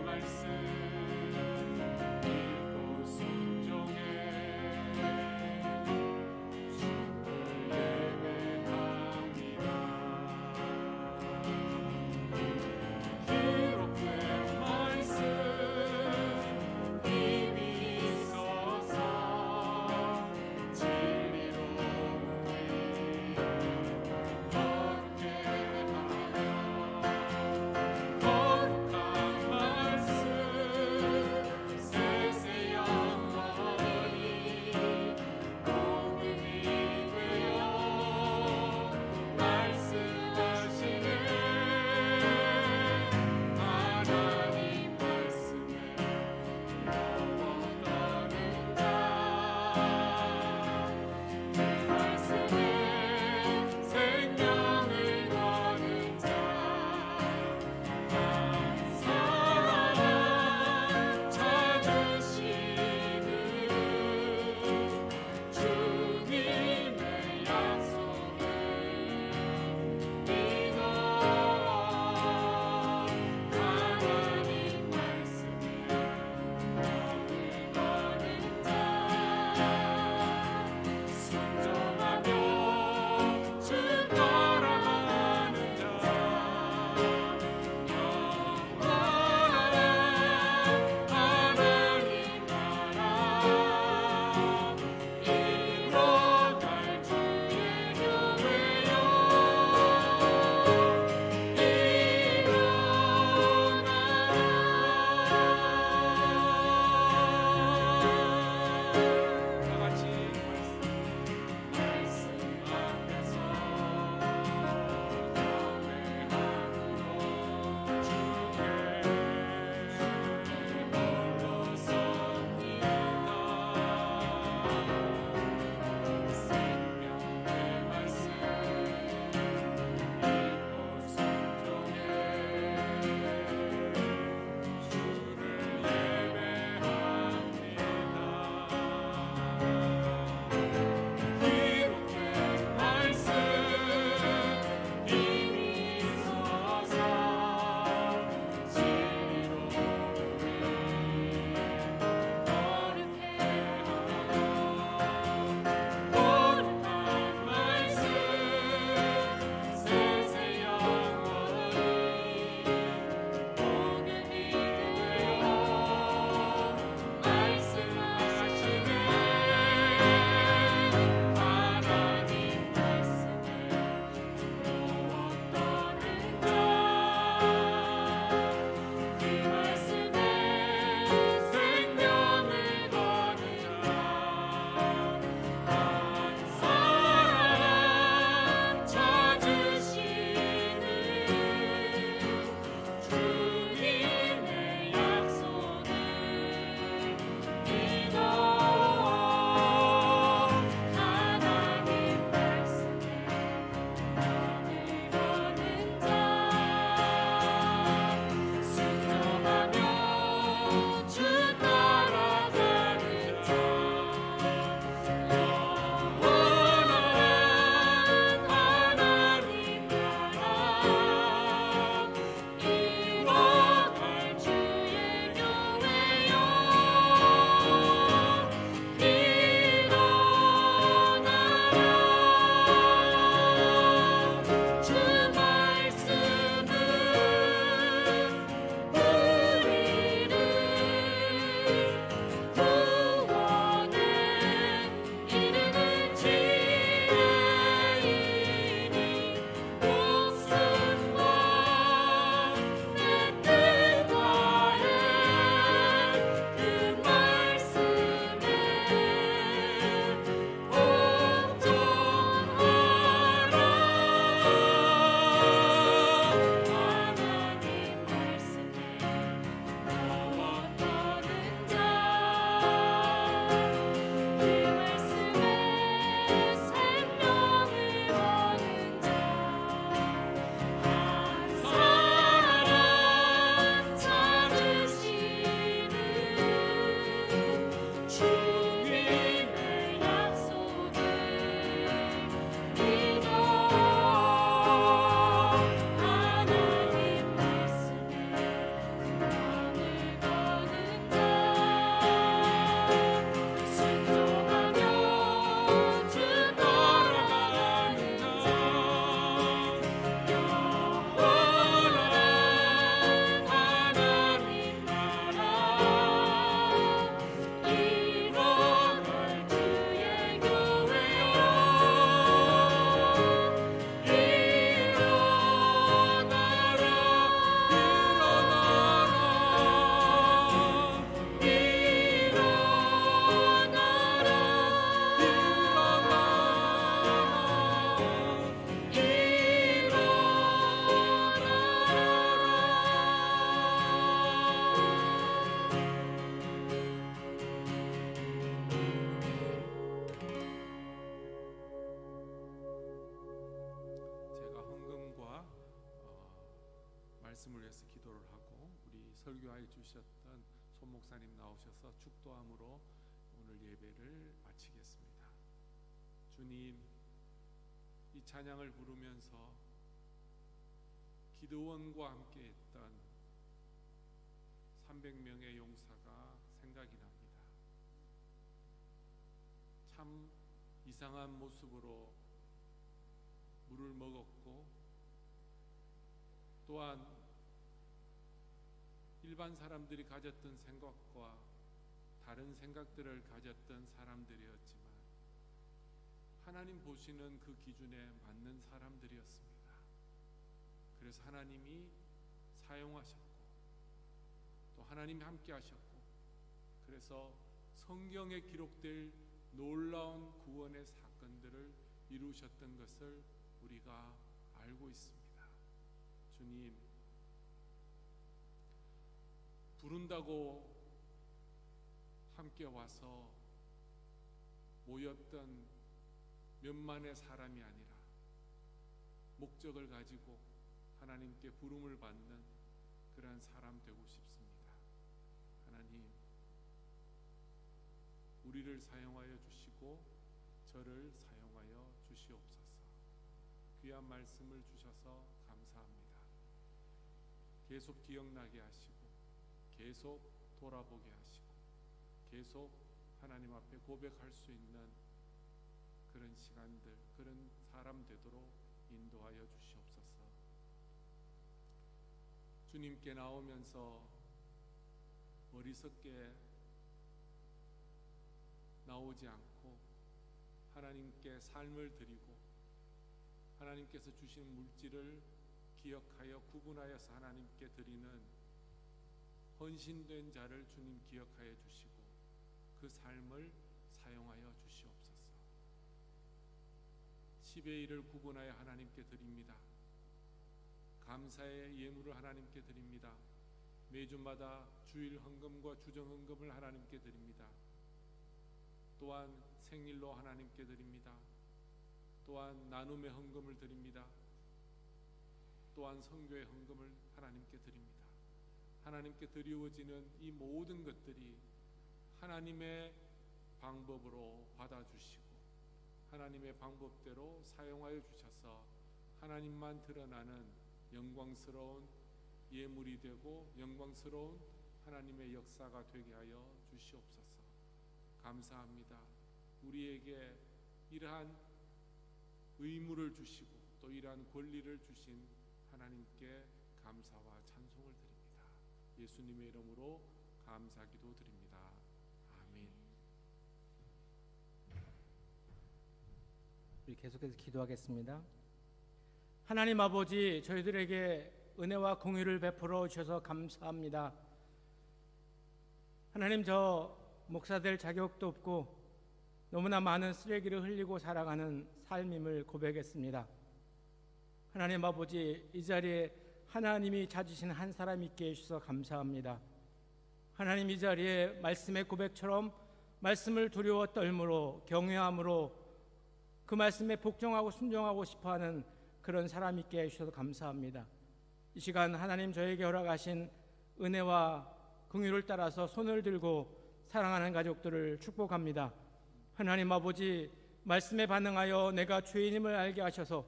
말씀 읽고 순종해 말씀을 위해서 기도를 하고 우리 설교하여 주셨던 손 목사님 나오셔서 축도함으로 오늘 예배를 마치겠습니다. 주님, 이 찬양을 부르면서 기드온과 함께 했던 300명의 용사가 생각이 납니다. 참 이상한 모습으로 물을 먹었고 또한 일반 사람들이 가졌던 생각과 다른 생각들을 가졌던 사람들이었지만 하나님 보시는 그 기준에 맞는 사람들이었습니다. 그래서 하나님이 사용하셨고 또 하나님이 함께 하셨고 그래서 성경에 기록될 놀라운 구원의 사건들을 이루셨던 것을 우리가 알고 있습니다. 주님, 부른다고 함께 와서 모였던 몇만의 사람이 아니라 목적을 가지고 하나님께 부름을 받는 그러한 사람 되고 싶습니다. 하나님, 우리를 사용하여 주시고 저를 사용하여 주시옵소서. 귀한 말씀을 주셔서 감사합니다. 계속 기억나게 하시고 계속 돌아보게 하시고 계속 하나님 앞에 고백할 수 있는 그런 시간들, 그런 사람 되도록 인도하여 주시옵소서. 주님께 나오면서 어리석게 나오지 않고 하나님께 삶을 드리고 하나님께서 주신 물질을 기억하여 구분하여서 하나님께 드리는 헌신된 자를 주님 기억하여 주시고 그 삶을 사용하여 주시옵소서. 10의 1을 구분하여 하나님께 드립니다. 감사의 예물을 하나님께 드립니다. 매주마다 주일 헌금과 주정 헌금을 하나님께 드립니다. 또한 생일로 하나님께 드립니다. 또한 나눔의 헌금을 드립니다. 또한 선교의 헌금을 하나님께 드립니다. 하나님께 드리워지는 이 모든 것들이 하나님의 방법으로 받아주시고 하나님의 방법대로 사용하여 주셔서 하나님만 드러나는 영광스러운 예물이 되고 영광스러운 하나님의 역사가 되게 하여 주시옵소서. 감사합니다. 우리에게 이러한 의무를 주시고 또 이러한 권리를 주신 하나님께 감사와 찬송을 드립니다. 예수님의 이름으로 감사기도 드립니다. 아멘. 우리 계속해서 기도하겠습니다. 하나님 아버지, 저희들에게 은혜와 공의를 베풀어 주셔서 감사합니다. 하나님, 저 목사 될 자격도 없고 너무나 많은 쓰레기를 흘리고 살아가는 삶임을 고백했습니다. 하나님 아버지, 이 자리에 하나님이 찾으신 한 사람 있게 해주셔서 감사합니다. 하나님, 이 자리에 말씀의 고백처럼 말씀을 두려워 떨므로 경외함으로 그 말씀에 복종하고 순종하고 싶어하는 그런 사람 있게 해주셔서 감사합니다. 이 시간 하나님 저에게 허락하신 은혜와 긍휼을 따라서 손을 들고 사랑하는 가족들을 축복합니다. 하나님 아버지, 말씀에 반응하여 내가 죄인임을 알게 하셔서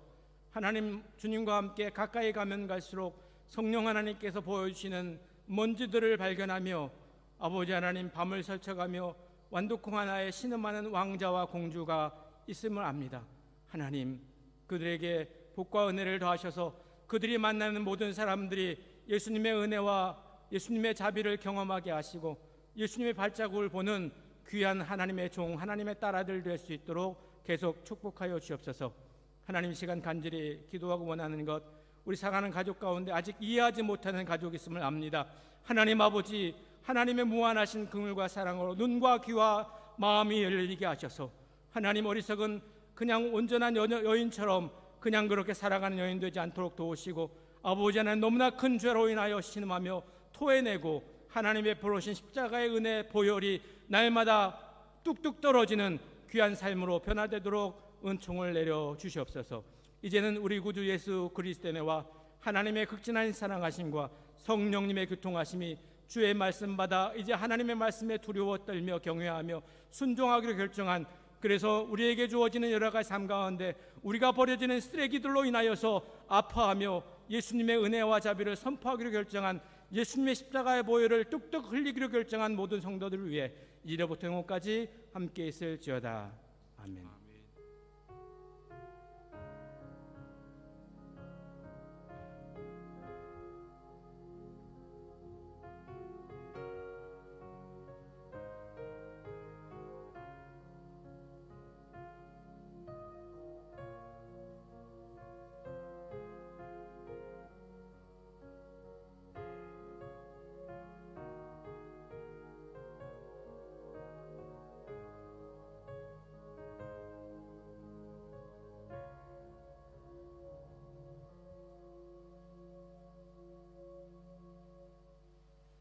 하나님 주님과 함께 가까이 가면 갈수록 성령 하나님께서 보여주시는 먼지들을 발견하며 아버지 하나님 밤을 설쳐가며 완두콩 하나에 신음하는 왕자와 공주가 있음을 압니다. 하나님, 그들에게 복과 은혜를 더하셔서 그들이 만나는 모든 사람들이 예수님의 은혜와 예수님의 자비를 경험하게 하시고 예수님의 발자국을 보는 귀한 하나님의 종, 하나님의 딸아들 될 수 있도록 계속 축복하여 주옵소서. 하나님, 시간 간절히 기도하고 원하는 것, 우리 사랑하는 가족 가운데 아직 이해하지 못하는 가족이 있음을 압니다. 하나님 아버지, 하나님의 무한하신 긍휼과 사랑으로 눈과 귀와 마음이 열리게 하셔서 하나님, 어리석은 그냥 온전한 여인처럼 그냥 그렇게 살아가는 여인 되지 않도록 도우시고 아버지 하나님, 너무나 큰 죄로 인하여 신음하며 토해내고 하나님의 베푸신 십자가의 은혜 보혈이 날마다 뚝뚝 떨어지는 귀한 삶으로 변화되도록 은총을 내려 주시옵소서. 이제는 우리 구주 예수 그리스도의 은혜와 하나님의 극진한 사랑하심과 성령님의 교통하심이 주의 말씀 받아 이제 하나님의 말씀에 두려워 떨며 경외하며 순종하기로 결정한, 그래서 우리에게 주어지는 여러 가지 삶 가운데 우리가 버려지는 쓰레기들로 인하여서 아파하며 예수님의 은혜와 자비를 선포하기로 결정한, 예수님의 십자가의 보혈을 뚝뚝 흘리기로 결정한 모든 성도들을 위해 이제부터 영원까지 함께 있을지어다. 아멘.